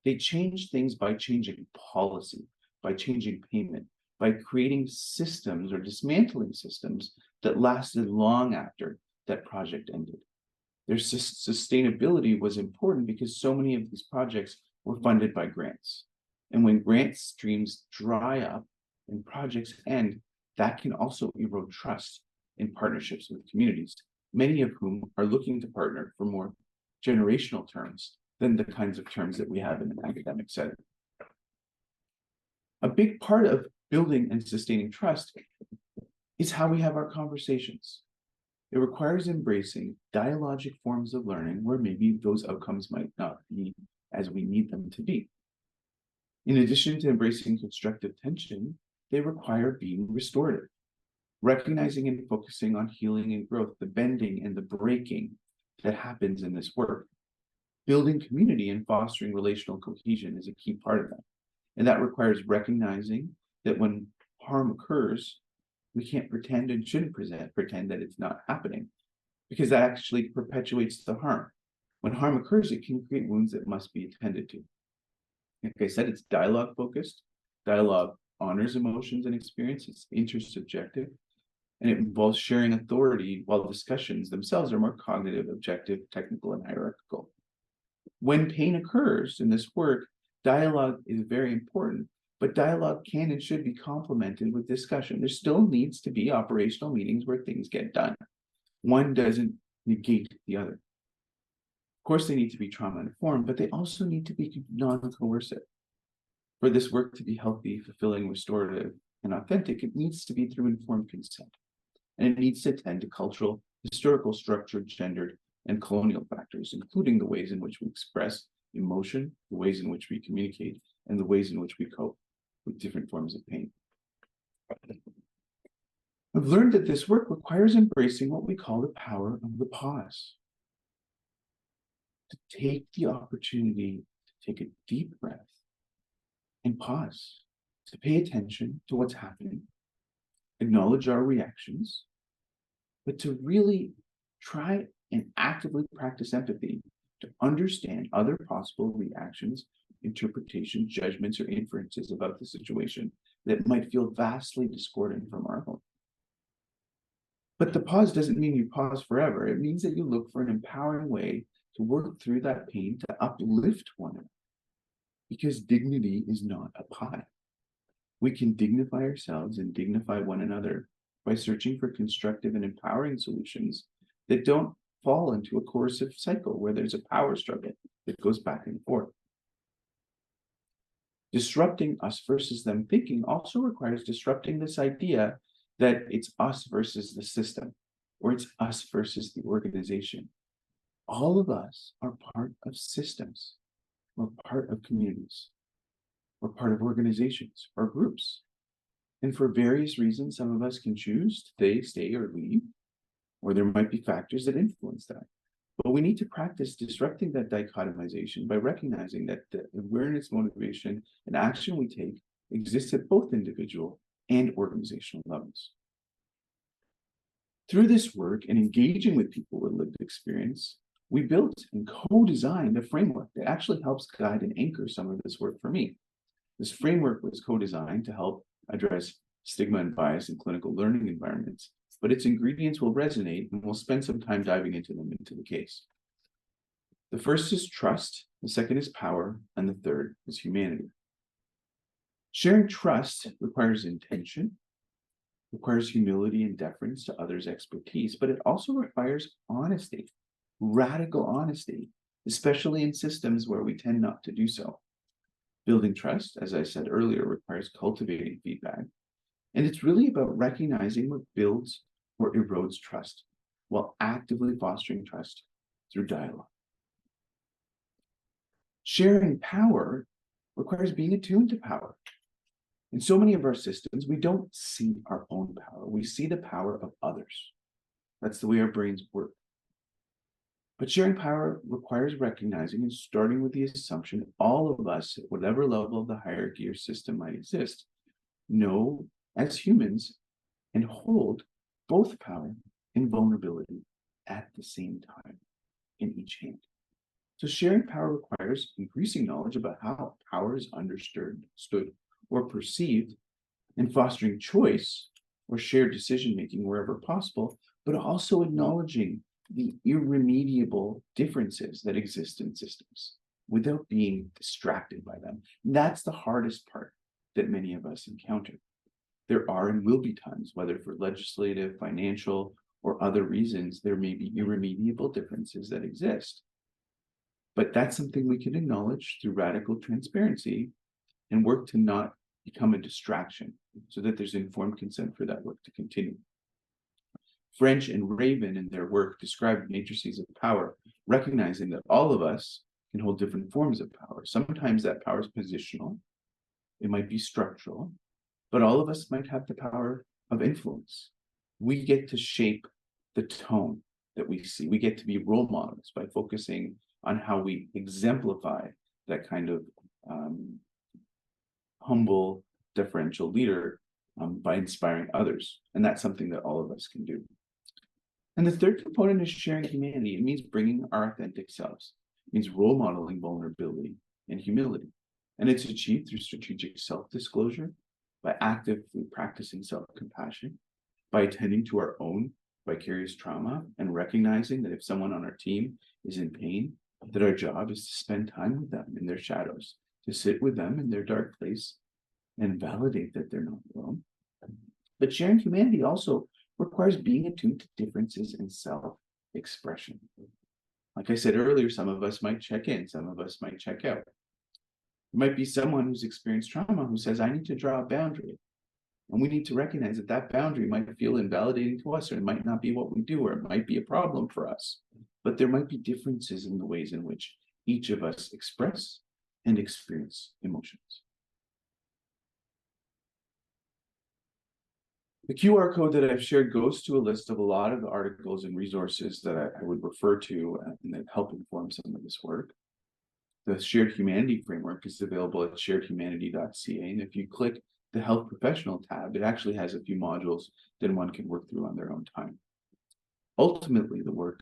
They changed things by changing policy, by changing payment, by creating systems or dismantling systems that lasted long after that project ended. Their sustainability was important because so many of these projects were funded by grants. And when grant streams dry up and projects end, that can also erode trust in partnerships with communities, many of whom are looking to partner for more generational terms than the kinds of terms that we have in an academic setting. A big part of building and sustaining trust is how we have our conversations. It requires embracing dialogic forms of learning where maybe those outcomes might not be as we need them to be. In addition to embracing constructive tension, they require being restorative, recognizing and focusing on healing and growth, the bending and the breaking that happens in this work. Building community and fostering relational cohesion is a key part of that. And that requires recognizing that when harm occurs, we can't pretend and shouldn't pretend that it's not happening, because that actually perpetuates the harm. When harm occurs, it can create wounds that must be attended to. Like I said, it's dialogue focused. Dialogue honors emotions and experience. It's intersubjective. And it involves sharing authority while discussions themselves are more cognitive, objective, technical, and hierarchical. When pain occurs in this work, dialogue is very important, but dialogue can and should be complemented with discussion. There still needs to be operational meetings where things get done. One doesn't negate the other. Of course, they need to be trauma-informed, but they also need to be non-coercive. For this work to be healthy, fulfilling, restorative, and authentic, it needs to be through informed consent. And it needs to attend to cultural, historical, structured, gendered, and colonial factors, including the ways in which we express emotion, the ways in which we communicate, and the ways in which we cope with different forms of pain. I've learned that this work requires embracing what we call the power of the pause. To take the opportunity to take a deep breath and pause, to pay attention to what's happening, acknowledge our reactions, but to really try and actively practice empathy to understand other possible reactions, interpretations, judgments, or inferences about the situation that might feel vastly discordant from our own. But the pause doesn't mean you pause forever. It means that you look for an empowering way to work through that pain, to uplift one another. Because dignity is not a pie. We can dignify ourselves and dignify one another by searching for constructive and empowering solutions that don't fall into a coercive cycle where there's a power struggle that goes back and forth. Disrupting us versus them thinking also requires disrupting this idea that it's us versus the system, or it's us versus the organization. All of us are part of systems. We're part of communities. We're part of organizations or groups. And for various reasons, some of us can choose to stay or leave, or there might be factors that influence that. But we need to practice disrupting that dichotomization by recognizing that the awareness, motivation, and action we take exists at both individual and organizational levels. Through this work and engaging with people with lived experience, we built and co-designed a framework that actually helps guide and anchor some of this work for me. This framework was co-designed to help address stigma and bias in clinical learning environments, but its ingredients will resonate, and we'll spend some time diving into them into the case. The first is trust, the second is power, and the third is humanity. Sharing trust requires intention, requires humility and deference to others' expertise, but it also requires honesty, radical honesty, especially in systems where we tend not to do so. Building trust, as I said earlier, requires cultivating feedback. And it's really about recognizing what builds or erodes trust while actively fostering trust through dialogue. Sharing power requires being attuned to power. In so many of our systems, we don't see our own power. We see the power of others. That's the way our brains work. But sharing power requires recognizing and starting with the assumption that all of us, at whatever level of the hierarchy or system might exist, know as humans and hold both power and vulnerability at the same time in each hand. So sharing power requires increasing knowledge about how power is understood or perceived, and fostering choice or shared decision-making wherever possible, but also acknowledging the irremediable differences that exist in systems without being distracted by them. And that's the hardest part that many of us encounter. There are and will be times, whether for legislative, financial, or other reasons, there may be irremediable differences that exist. But that's something we can acknowledge through radical transparency and work to not become a distraction so that there's informed consent for that work to continue. French and Raven in their work describe matrices of power, recognizing that all of us can hold different forms of power. Sometimes that power is positional, it might be structural, but all of us might have the power of influence. We get to shape the tone that we see. We get to be role models by focusing on how we exemplify that kind of humble, deferential leader by inspiring others. And that's something that all of us can do. And the third component is sharing humanity. It means bringing our authentic selves. It means role modeling vulnerability and humility. And it's achieved through strategic self-disclosure, by actively practicing self-compassion, by attending to our own vicarious trauma and recognizing that if someone on our team is in pain, that our job is to spend time with them in their shadows, to sit with them in their dark place and validate that they're not alone. But sharing humanity also requires being attuned to differences in self-expression. Like I said earlier, some of us might check in, some of us might check out. There might be someone who's experienced trauma who says, I need to draw a boundary. And we need to recognize that that boundary might feel invalidating to us, or it might not be what we do, or it might be a problem for us. But there might be differences in the ways in which each of us express and experience emotions. The QR code that I've shared goes to a list of a lot of the articles and resources that I would refer to and that help inform some of this work. The Shared Humanity framework is available at sharedhumanity.ca. And if you click the Health Professional tab, it actually has a few modules that one can work through on their own time. Ultimately, the work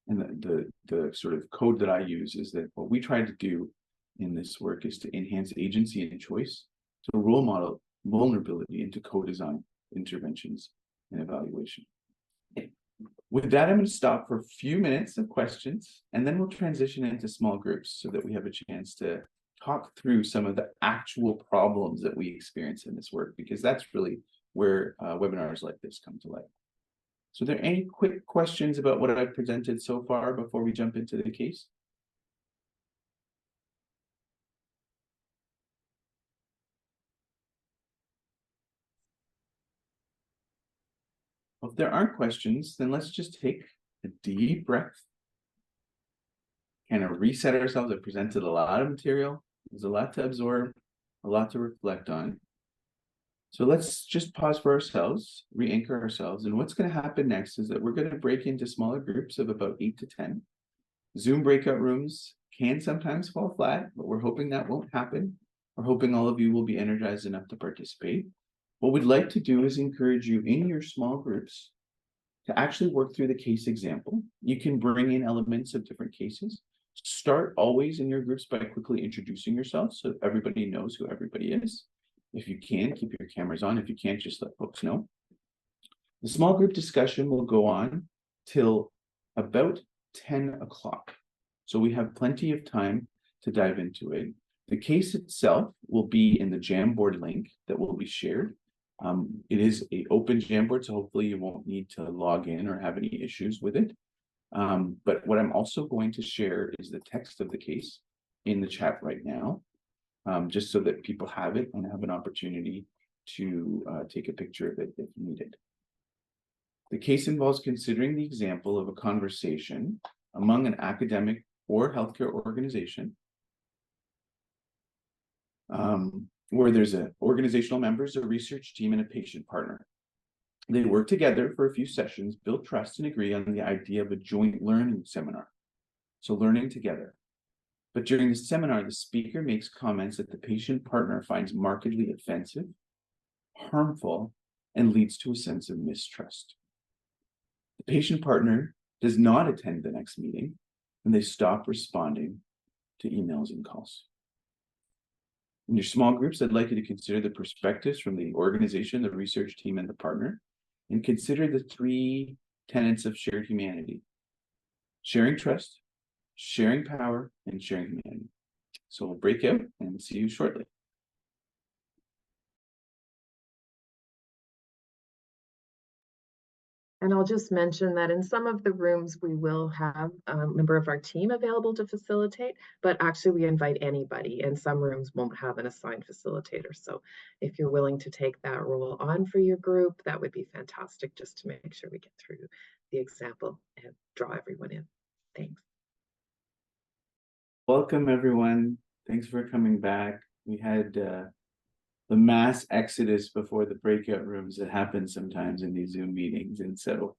and the sort of code that I use is that what we try to do in this work is to enhance agency and choice, to role model vulnerability, and to co-design interventions and evaluation. With that, I'm going to stop for a few minutes of questions, and then we'll transition into small groups so that we have a chance to talk through some of the actual problems that we experience in this work, because that's really where webinars like this come to light. So are there any quick questions about what I've presented so far before we jump into the case? Well, if there aren't questions, then let's just take a deep breath, kind of reset ourselves. I've presented a lot of material. There's a lot to absorb, a lot to reflect on. So let's just pause for ourselves, re-anchor ourselves. And what's going to happen next is that we're going to break into smaller groups of about 8 to 10. Zoom breakout rooms can sometimes fall flat, but we're hoping that won't happen. We're hoping all of you will be energized enough to participate. What we'd like to do is encourage you in your small groups to actually work through the case example. You can bring in elements of different cases. Start always in your groups by quickly introducing yourself so everybody knows who everybody is. If you can, keep your cameras on. If you can't, just let folks know. The small group discussion will go on till about 10 o'clock. So we have plenty of time to dive into it. The case itself will be in the Jamboard link that will be shared. It is an open Jamboard, so hopefully you won't need to log in or have any issues with it. But what I'm also going to share is the text of the case in the chat right now, just so that people have it and have an opportunity to take a picture of it if needed. The case involves considering the example of a conversation among an academic or healthcare organization where there's an organizational members, a research team, and a patient partner. They work together for a few sessions, build trust, and agree on the idea of a joint learning seminar. So learning together. But during the seminar, the speaker makes comments that the patient partner finds markedly offensive, harmful, and leads to a sense of mistrust. The patient partner does not attend the next meeting, and they stop responding to emails and calls. In your small groups, I'd like you to consider the perspectives from the organization, the research team, and the partner, and consider the 3 tenets of shared humanity: sharing trust, sharing power, and sharing humanity. So we'll break out and see you shortly. And I'll just mention that in some of the rooms, we will have a member of our team available to facilitate, but actually we invite anybody, and some rooms won't have an assigned facilitator. So if you're willing to take that role on for your group, that would be fantastic, just to make sure we get through the example and draw everyone in. Thanks. Welcome, everyone. Thanks for coming back. We had the mass exodus before the breakout rooms that happens sometimes in these Zoom meetings. And so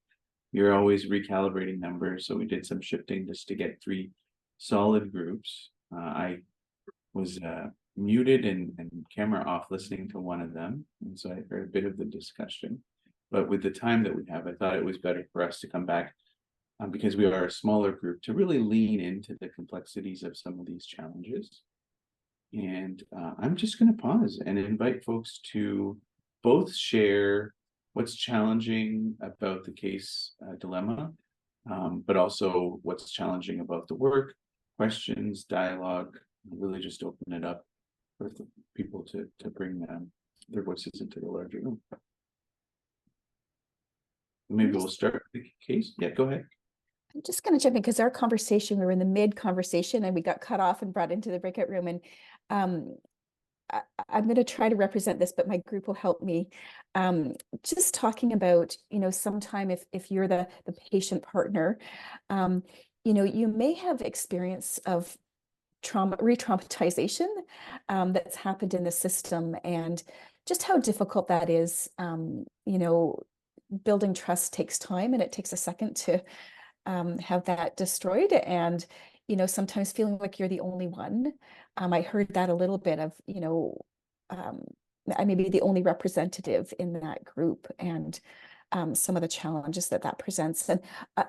you're always recalibrating numbers. So we did some shifting just to get 3 solid groups. I was muted and camera off listening to one of them. And so I heard a bit of the discussion. But with the time that we have, I thought it was better for us to come back because we are a smaller group to really lean into the complexities of some of these challenges. And I'm just going to pause and invite folks to both share what's challenging about the case dilemma, but also what's challenging about the work, questions, dialogue, really just open it up for people to bring their voices into the larger room. Maybe we'll start with the case. Yeah, go ahead. I'm just going to jump in because our conversation, we were in the mid conversation and we got cut off and brought into the breakout room. And I'm going to try to represent this, but my group will help me. Just talking about, sometime if you're the patient partner, you may have experience of trauma, re-traumatization that's happened in the system, and just how difficult that is. Building trust takes time, and it takes a second to have that destroyed, and sometimes feeling like you're the only one. I heard that a little bit of, I may be the only representative in that group, and some of the challenges that presents. And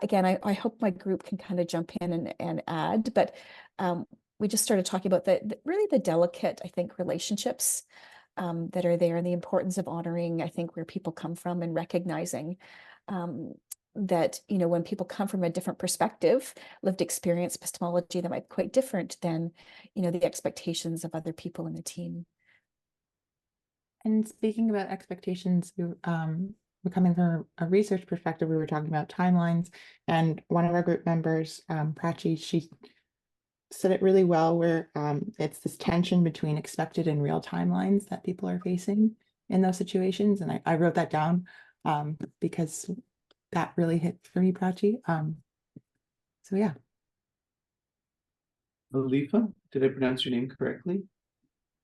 again, I hope my group can kind of jump in and add, but we just started talking about really the delicate, I think, relationships that are there, and the importance of honoring, I think, where people come from, and recognizing that, when people come from a different perspective, lived experience, epistemology, that might be quite different than, the expectations of other people in the team. And speaking about expectations, we're coming from a research perspective, we were talking about timelines, and one of our group members, Prachi, she said it really well, where it's this tension between expected and real timelines that people are facing in those situations. And I wrote that down because that really hit for me, Prachi. So yeah. Alifa, did I pronounce your name correctly?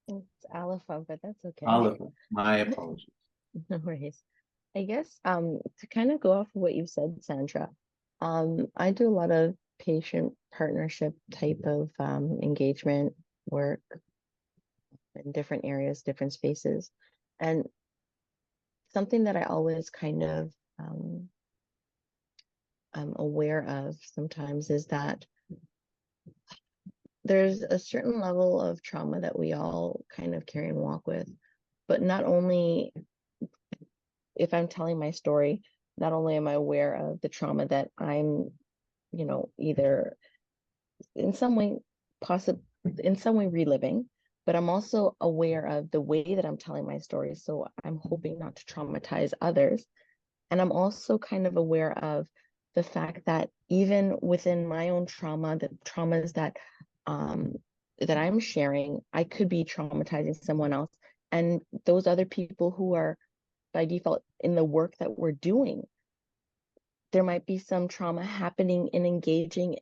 It's Alifa, but that's okay. Alifa, my apologies. No worries. I guess to kind of go off of what you said, Sandra, I do a lot of patient partnership type of engagement work in different areas, different spaces. And something that I always kind of I'm aware of sometimes is that there's a certain level of trauma that we all kind of carry and walk with. But not only, if I'm telling my story, not only am I aware of the trauma that I'm, either in some way, in some way reliving, but I'm also aware of the way that I'm telling my story. So I'm hoping not to traumatize others. And I'm also kind of aware of the fact that even within my own trauma, the traumas that I'm sharing, I could be traumatizing someone else. And those other people who are by default in the work that we're doing, there might be some trauma happening in engaging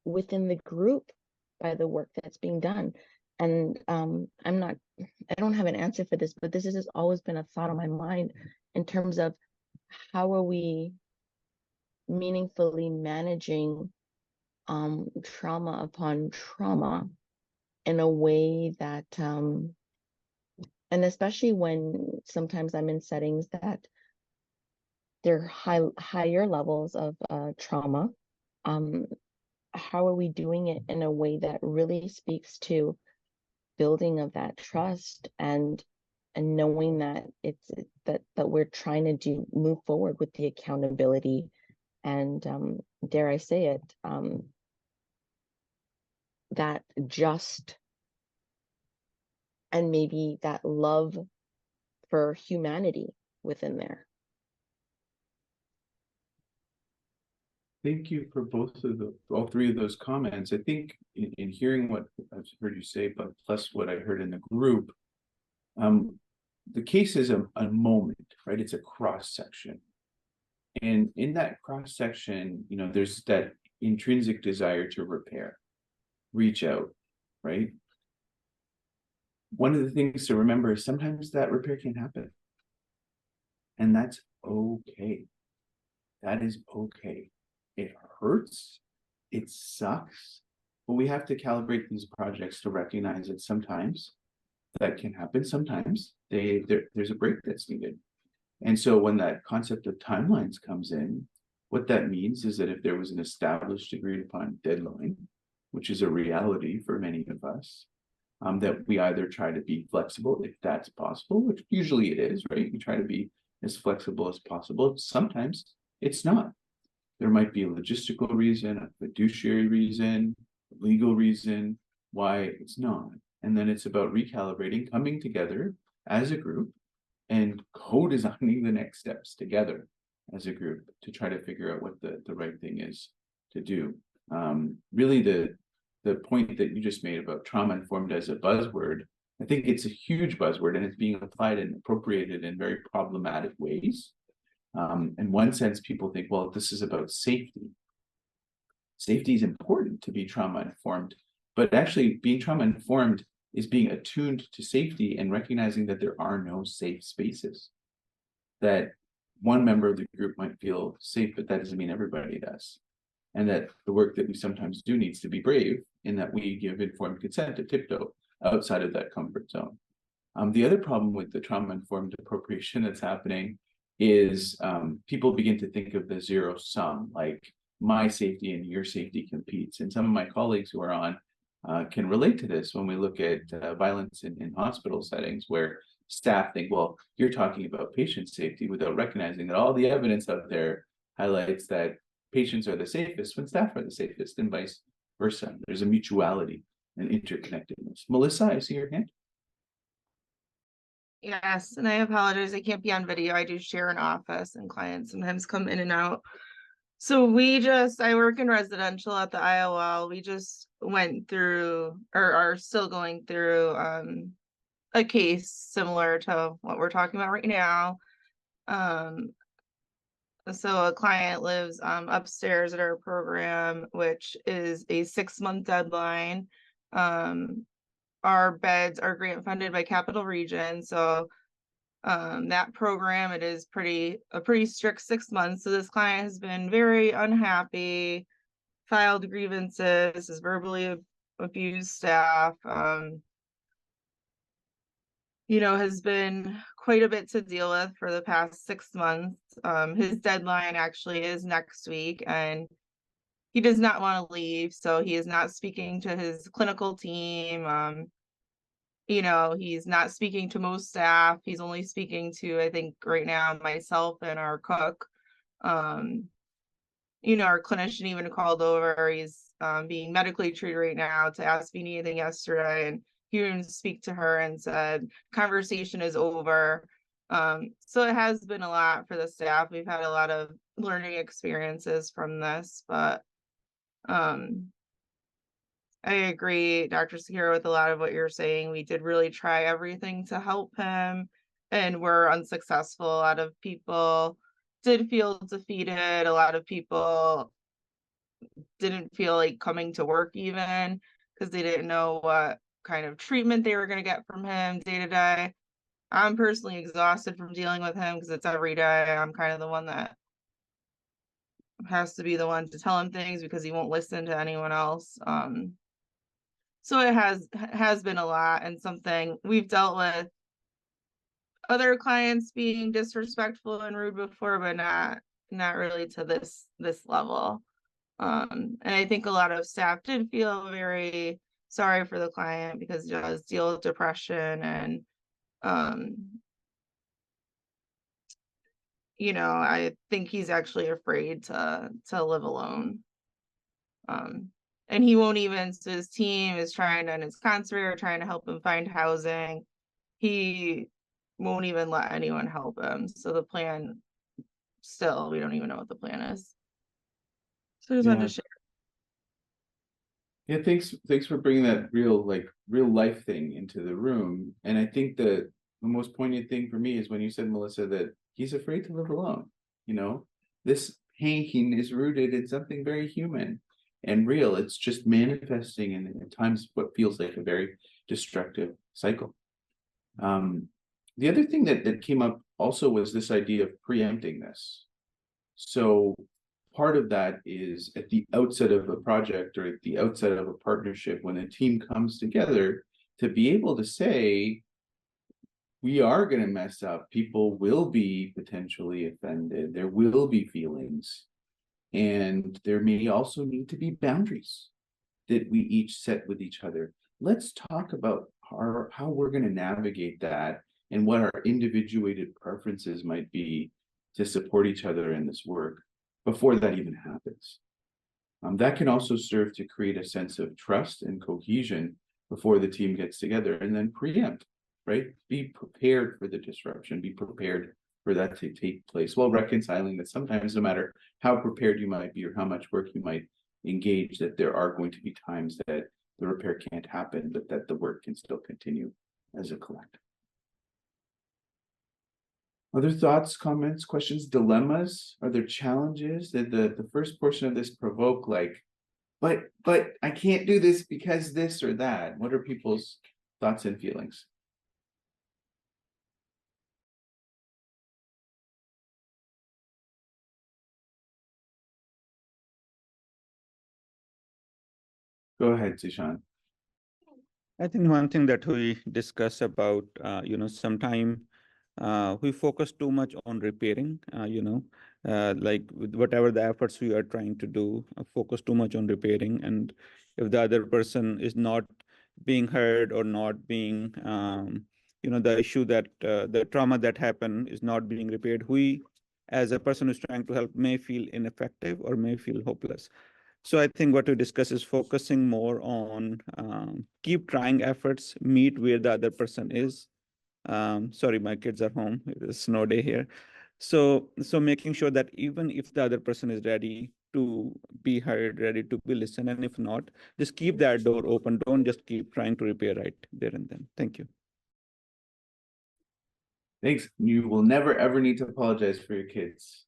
within the group by the work that's being done. And I don't have an answer for this, but this has always been a thought on my mind in terms of how are we meaningfully managing trauma upon trauma in a way that and especially when sometimes I'm in settings that they're higher levels of trauma, how are we doing it in a way that really speaks to building of that trust and knowing that that we're trying to move forward with the accountability and dare I say it, that just and maybe that love for humanity within there. Thank you for all three of those comments. I think in hearing what I've heard you say, but plus what I heard in the group, the case is a moment, right? It's a cross section. And in that cross section, there's that intrinsic desire to repair, reach out, right? One of the things to remember is sometimes that repair can happen. And that's okay. That is okay. It hurts. It sucks. But we have to calibrate these projects to recognize that sometimes that can happen. Sometimes there's a break that's needed. And so when that concept of timelines comes in, what that means is that if there was an established, agreed upon deadline, which is a reality for many of us, that we either try to be flexible if that's possible, which usually it is, right? We try to be as flexible as possible. Sometimes it's not. There might be a logistical reason, a fiduciary reason, a legal reason why it's not. And then it's about recalibrating, coming together as a group and co-designing the next steps together as a group to try to figure out what the right thing is to do. Really, the point that you just made about trauma informed as a buzzword, I think it's a huge buzzword, and it's being applied and appropriated in very problematic ways. In one sense, people think, well, this is about safety. Safety is important to be trauma informed, but actually being trauma informed is being attuned to safety and recognizing that there are no safe spaces. That one member of the group might feel safe, but that doesn't mean everybody does. And that the work that we sometimes do needs to be brave in that we give informed consent to tiptoe outside of that comfort zone. The other problem with the trauma-informed appropriation that's happening is people begin to think of the zero sum, like my safety and your safety competes. And some of my colleagues who are on can relate to this when we look at violence in hospital settings where staff think, well, you're talking about patient safety without recognizing that all the evidence out there highlights that patients are the safest when staff are the safest and vice versa. There's a mutuality and interconnectedness. Melissa, I see your hand. Yes, and I apologize, I can't be on video. I do share an office and clients sometimes come in and out. So I work in residential at the IOL. We just went through, or are still going through, a case similar to what we're talking about right now. So a client lives upstairs at our program, which is a 6-month deadline. Our beds are grant funded by Capital Region, so that program, it is a pretty strict 6 months. So this client has been very unhappy, filed grievances, has verbally abused staff, has been quite a bit to deal with for the past 6 months. His deadline actually is next week, and he does not want to leave, so he is not speaking to his clinical team. He's not speaking to most staff. He's only speaking to, I think right now, myself and our cook. Our clinician even called over. He's being medically treated right now to ask me anything yesterday, and he didn't speak to her and said conversation is over. So it has been a lot for the staff. We've had a lot of learning experiences from this, but I agree, Dr. Sukhera, with a lot of what you're saying. We did really try everything to help him, and we're unsuccessful. A lot of people did feel defeated. A lot of people didn't feel like coming to work even because they didn't know what kind of treatment they were going to get from him day to day. I'm personally exhausted from dealing with him because it's every day. I'm kind of the one that has to be the one to tell him things because he won't listen to anyone else. So it has been a lot, and something we've dealt with other clients being disrespectful and rude before, but not really to this level. And I think a lot of staff did feel very sorry for the client because he does deal with depression, and I think he's actually afraid to live alone. And he won't even, so his team is trying to, and his conservator trying to help him find housing. He won't even let anyone help him. So the plan, still, we don't even know what the plan is. So I just wanted to share. Yeah, thanks for bringing that real life thing into the room. And I think that the most poignant thing for me is when you said, Melissa, that he's afraid to live alone. This pain is rooted in something very human and real. It's just manifesting in at times what feels like a very destructive cycle. The other thing that came up also was this idea of preempting this. So part of that is at the outset of a project or at the outset of a partnership, when a team comes together, to be able to say, we are going to mess up. People will be potentially offended. There will be feelings. And there may also need to be boundaries that we each set with each other. Let's talk about how we're going to navigate that and what our individuated preferences might be to support each other in this work before that even happens. That can also serve to create a sense of trust and cohesion before the team gets together, and then preempt, right? Be prepared for the disruption, be prepared for that to take place, while reconciling that sometimes no matter how prepared you might be or how much work you might engage that there are going to be times that the repair can't happen, but that the work can still continue as a collective. Other thoughts, comments, questions, dilemmas? Are there challenges? Did the first portion of this provoke like, but I can't do this because this or that? What are people's thoughts and feelings? Go ahead, Zishan. I think one thing that we discuss about, sometime we focus too much on repairing, like with whatever the efforts we are trying to do, focus too much on repairing. And if the other person is not being heard or not being, the issue that the trauma that happened is not being repaired, we, as a person who's trying to help, may feel ineffective or may feel hopeless. So I think what we discuss is focusing more on keep trying efforts, meet where the other person is. Sorry, my kids are home. It is snow day here. So making sure that even if the other person is ready to be heard, ready to be listened, and if not, just keep that door open. Don't just keep trying to repair right there and then. Thank you. Thanks. You will never ever need to apologize for your kids.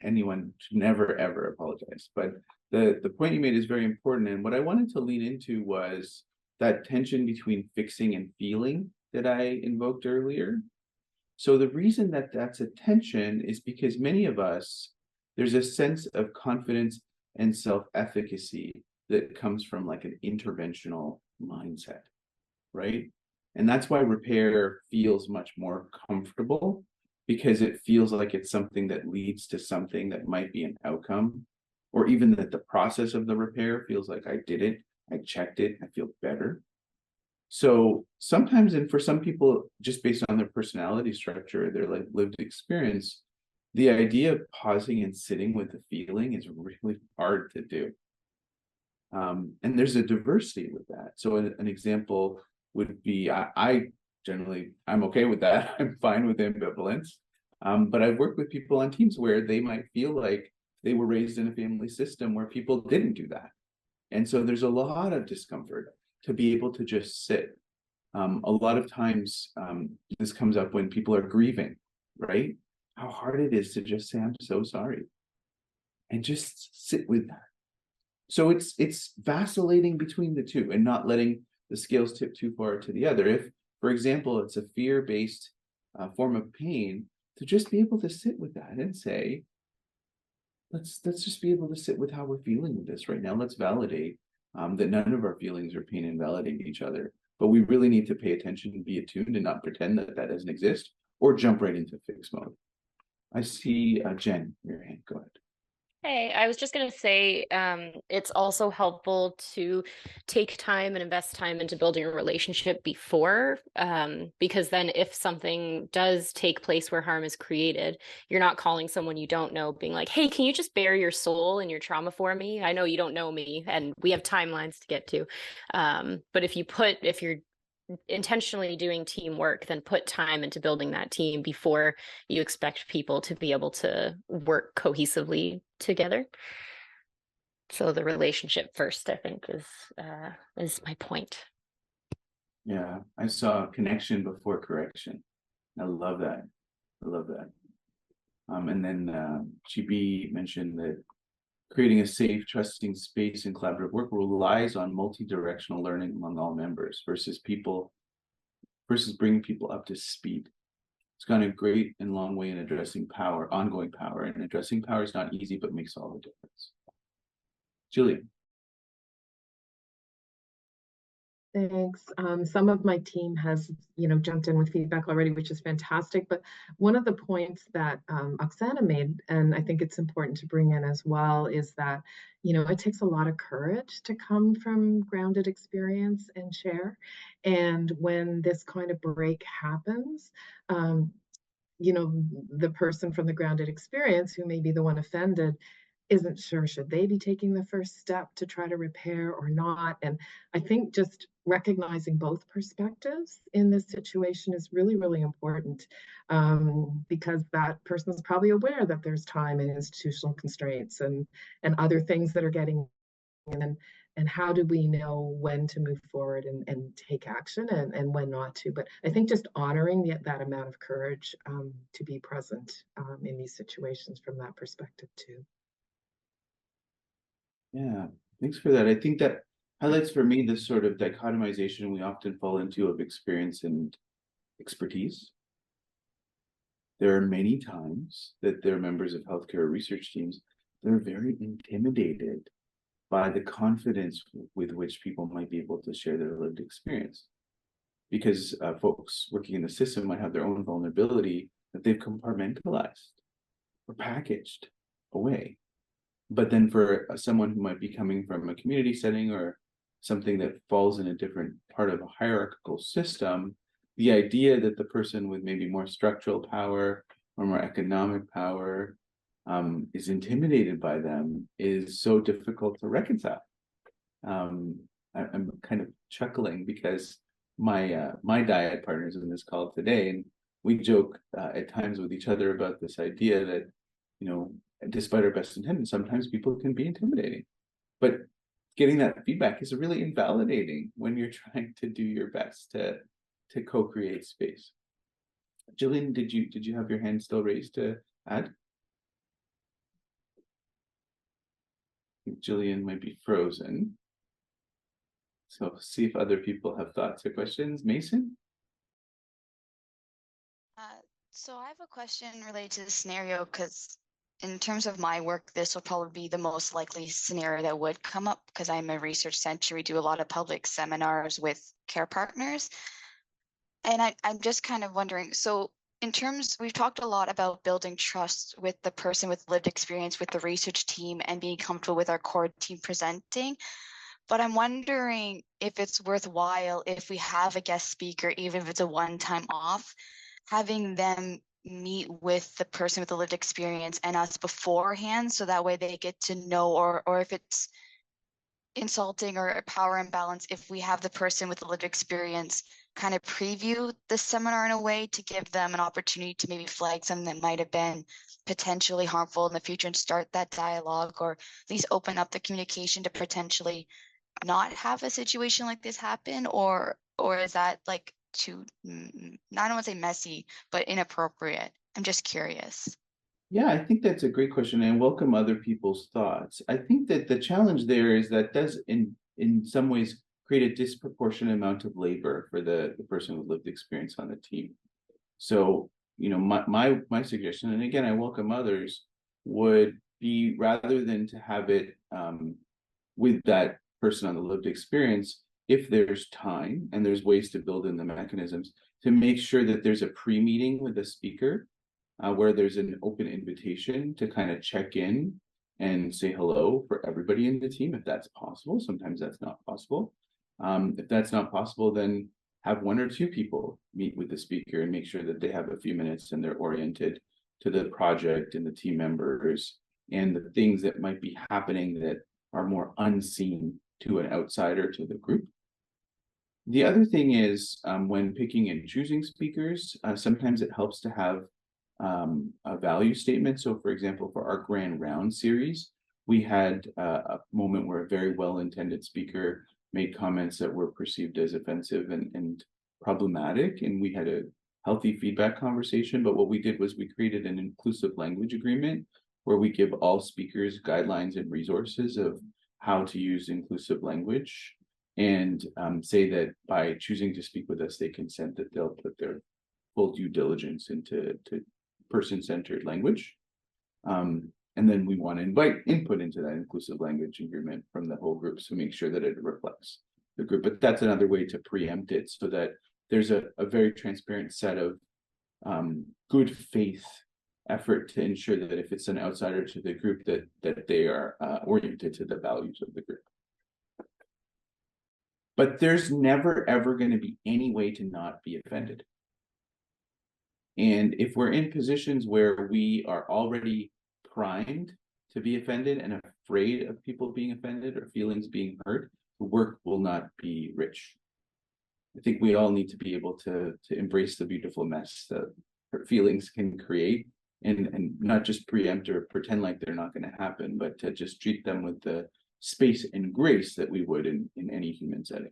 Anyone should never ever apologize. But the point you made is very important. And what I wanted to lean into was that tension between fixing and feeling that I invoked earlier. So the reason that that's a tension is because many of us, there's a sense of confidence and self-efficacy that comes from like an interventional mindset, right? And that's why repair feels much more comfortable, because it feels like it's something that leads to something that might be an outcome, or even that the process of the repair feels like I did it, I checked it, I feel better. So sometimes, and for some people, just based on their personality structure, their like lived experience, the idea of pausing and sitting with the feeling is really hard to do. And there's a diversity with that. So an example would be, I generally, I'm okay with that. I'm fine with ambivalence. But I've worked with people on teams where they might feel like they were raised in a family system where people didn't do that. And so there's a lot of discomfort to be able to just sit. A lot of times this comes up when people are grieving, right? How hard it is to just say, I'm so sorry. And just sit with that. So it's vacillating between the two and not letting the scales tip too far to the other. If, for example, it's a fear-based form of pain, to just be able to sit with that and say, let's just be able to sit with how we're feeling with this right now. Let's validate that none of our feelings are pain and validate each other. But we really need to pay attention and be attuned and not pretend that that doesn't exist or jump right into fix mode. I see Jen, your hand, go ahead. Hey, I was just going to say it's also helpful to take time and invest time into building a relationship before, because then if something does take place where harm is created, you're not calling someone you don't know, being like, hey, can you just bare your soul and your trauma for me? I know you don't know me and we have timelines to get to. But if you're intentionally doing teamwork, then put time into building that team before you expect people to be able to work cohesively together. So the relationship first, I think, is my point. Yeah, I saw connection before correction. I love that. I love that. And then GB mentioned that creating a safe, trusting space and collaborative work relies on multi-directional learning among all members versus bringing people up to speed. It's gone a great and long way in addressing power, ongoing power, and addressing power is not easy, but makes all the difference. Julia. Thanks. Some of my team has, jumped in with feedback already, which is fantastic. But one of the points that Oksana made, and I think it's important to bring in as well, is that, it takes a lot of courage to come from grounded experience and share. And when this kind of break happens, the person from the grounded experience who may be the one offended isn't sure, should they be taking the first step to try to repair or not? And I think just recognizing both perspectives in this situation is really, really important, because that person is probably aware that there's time and institutional constraints and other things that are getting and how do we know when to move forward and take action and when not to. But I think just honoring that amount of courage to be present in these situations from that perspective too. Yeah, thanks for that. I think that highlights for me this sort of dichotomization we often fall into of experience and expertise. There are many times that there are members of healthcare research teams that are very intimidated by the confidence with which people might be able to share their lived experience. Because folks working in the system might have their own vulnerability that they've compartmentalized or packaged away. But then for someone who might be coming from a community setting or something that falls in a different part of a hierarchical system, the idea that the person with maybe more structural power or more economic power is intimidated by them is so difficult to reconcile. I'm kind of chuckling because my diet partners in this call today, and we joke at times with each other about this idea that, you know, despite our best intentions, sometimes people can be intimidating. But getting that feedback is really invalidating when you're trying to do your best to co-create space. Jillian, did you have your hand still raised to add? I think Jillian might be frozen. So see if other people have thoughts or questions. Mason? So I have a question related to the scenario because in terms of my work, this will probably be the most likely scenario that would come up because I'm a research center. We do a lot of public seminars with care partners. And I'm just kind of wondering, so in terms, we've talked a lot about building trust with the person with lived experience with the research team and being comfortable with our core team presenting. But I'm wondering if it's worthwhile if we have a guest speaker, even if it's a one-time off, having them meet with the person with the lived experience and us beforehand, so that way they get to know, or if it's insulting or a power imbalance, if we have the person with the lived experience kind of preview the seminar in a way to give them an opportunity to maybe flag something that might have been potentially harmful in the future and start that dialogue, or at least open up the communication to potentially not have a situation like this happen, or is that like too, I don't want to say messy, but inappropriate? I'm just curious. Yeah, I think that's a great question, and welcome other people's thoughts. I think that the challenge there is that does in some ways create a disproportionate amount of labor for the person with lived experience on the team. So, you know, my suggestion, and again, I welcome others, would be rather than to have it with that person on the lived experience, if there's time and there's ways to build in the mechanisms, to make sure that there's a pre-meeting with the speaker where there's an open invitation to kind of check in and say hello for everybody in the team, if that's possible. Sometimes that's not possible. If that's not possible, then have one or two people meet with the speaker and make sure that they have a few minutes and they're oriented to the project and the team members and the things that might be happening that are more unseen to an outsider to the group. The other thing is when picking and choosing speakers, sometimes it helps to have a value statement. So for example, for our Grand Round series, we had a moment where a very well-intended speaker made comments that were perceived as offensive and problematic, and we had a healthy feedback conversation. But what we did was we created an inclusive language agreement where we give all speakers guidelines and resources of how to use inclusive language, and say that by choosing to speak with us, they consent that they'll put their full due diligence into person-centered language. And then we want to invite input into that inclusive language agreement from the whole group to make sure that it reflects the group. But that's another way to preempt it so that there's a very transparent set of good faith effort to ensure that if it's an outsider to the group, that they are oriented to the values of the group. But there's never, ever going to be any way to not be offended. And if we're in positions where we are already primed to be offended and afraid of people being offended or feelings being hurt, the work will not be rich. I think we all need to be able to embrace the beautiful mess that hurt feelings can create, and not just preempt or pretend like they're not going to happen, but to just treat them with the space and grace that we would in any human setting.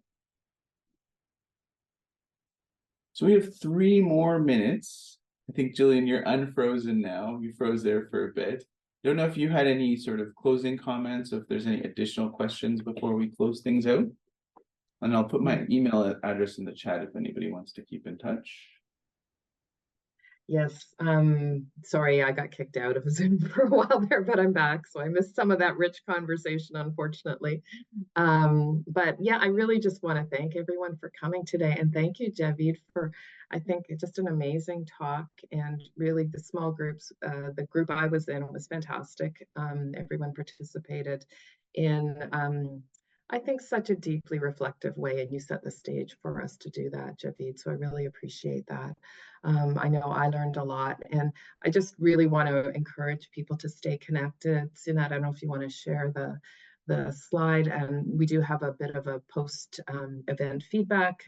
So we have 3 more minutes. I think, Jillian, you're unfrozen now. You froze there for a bit. Don't know if you had any sort of closing comments, if there's any additional questions before we close things out. And I'll put my email address in the chat if anybody wants to keep in touch. Yes, sorry, I got kicked out of Zoom for a while there, but I'm back. So I missed some of that rich conversation, unfortunately. But yeah, I really just want to thank everyone for coming today. And thank you, Javeed, for, I think, just an amazing talk. And really the small groups, the group I was in was fantastic. Everyone participated in, I think, such a deeply reflective way. And you set the stage for us to do that, Javeed. So I really appreciate that. I know I learned a lot, and I just really want to encourage people to stay connected. Sinat, I don't know if you want to share the slide, and we do have a bit of a post event feedback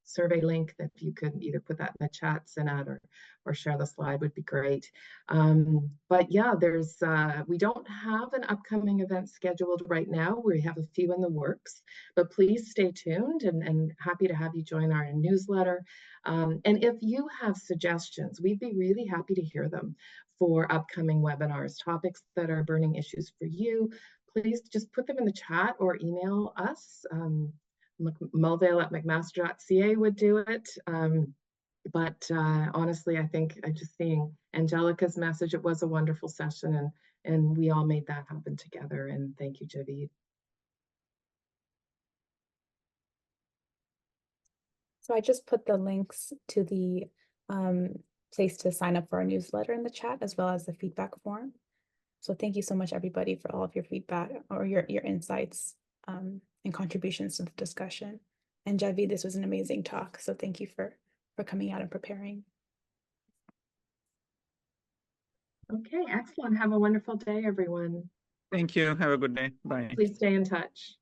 survey link that you could either put that in the chat, Sinat, or share the slide would be great. But yeah, there's we don't have an upcoming event scheduled right now. We have a few in the works, but please stay tuned, and happy to have you join our newsletter. And if you have suggestions, we'd be really happy to hear them for upcoming webinars, topics that are burning issues for you. Please just put them in the chat or email us. Mulvale@mcmaster.ca would do it. But honestly, I think just seeing Angelica's message, it was a wonderful session, and we all made that happen together. And thank you, Javeed. So I just put the links to the place to sign up for our newsletter in the chat, as well as the feedback form. So thank you so much, everybody, for all of your feedback or your insights and contributions to the discussion. And Javeed, this was an amazing talk. So thank you for coming out and preparing. Okay, excellent. Have a wonderful day, everyone. Thank you. Have a good day. Bye. Please stay in touch.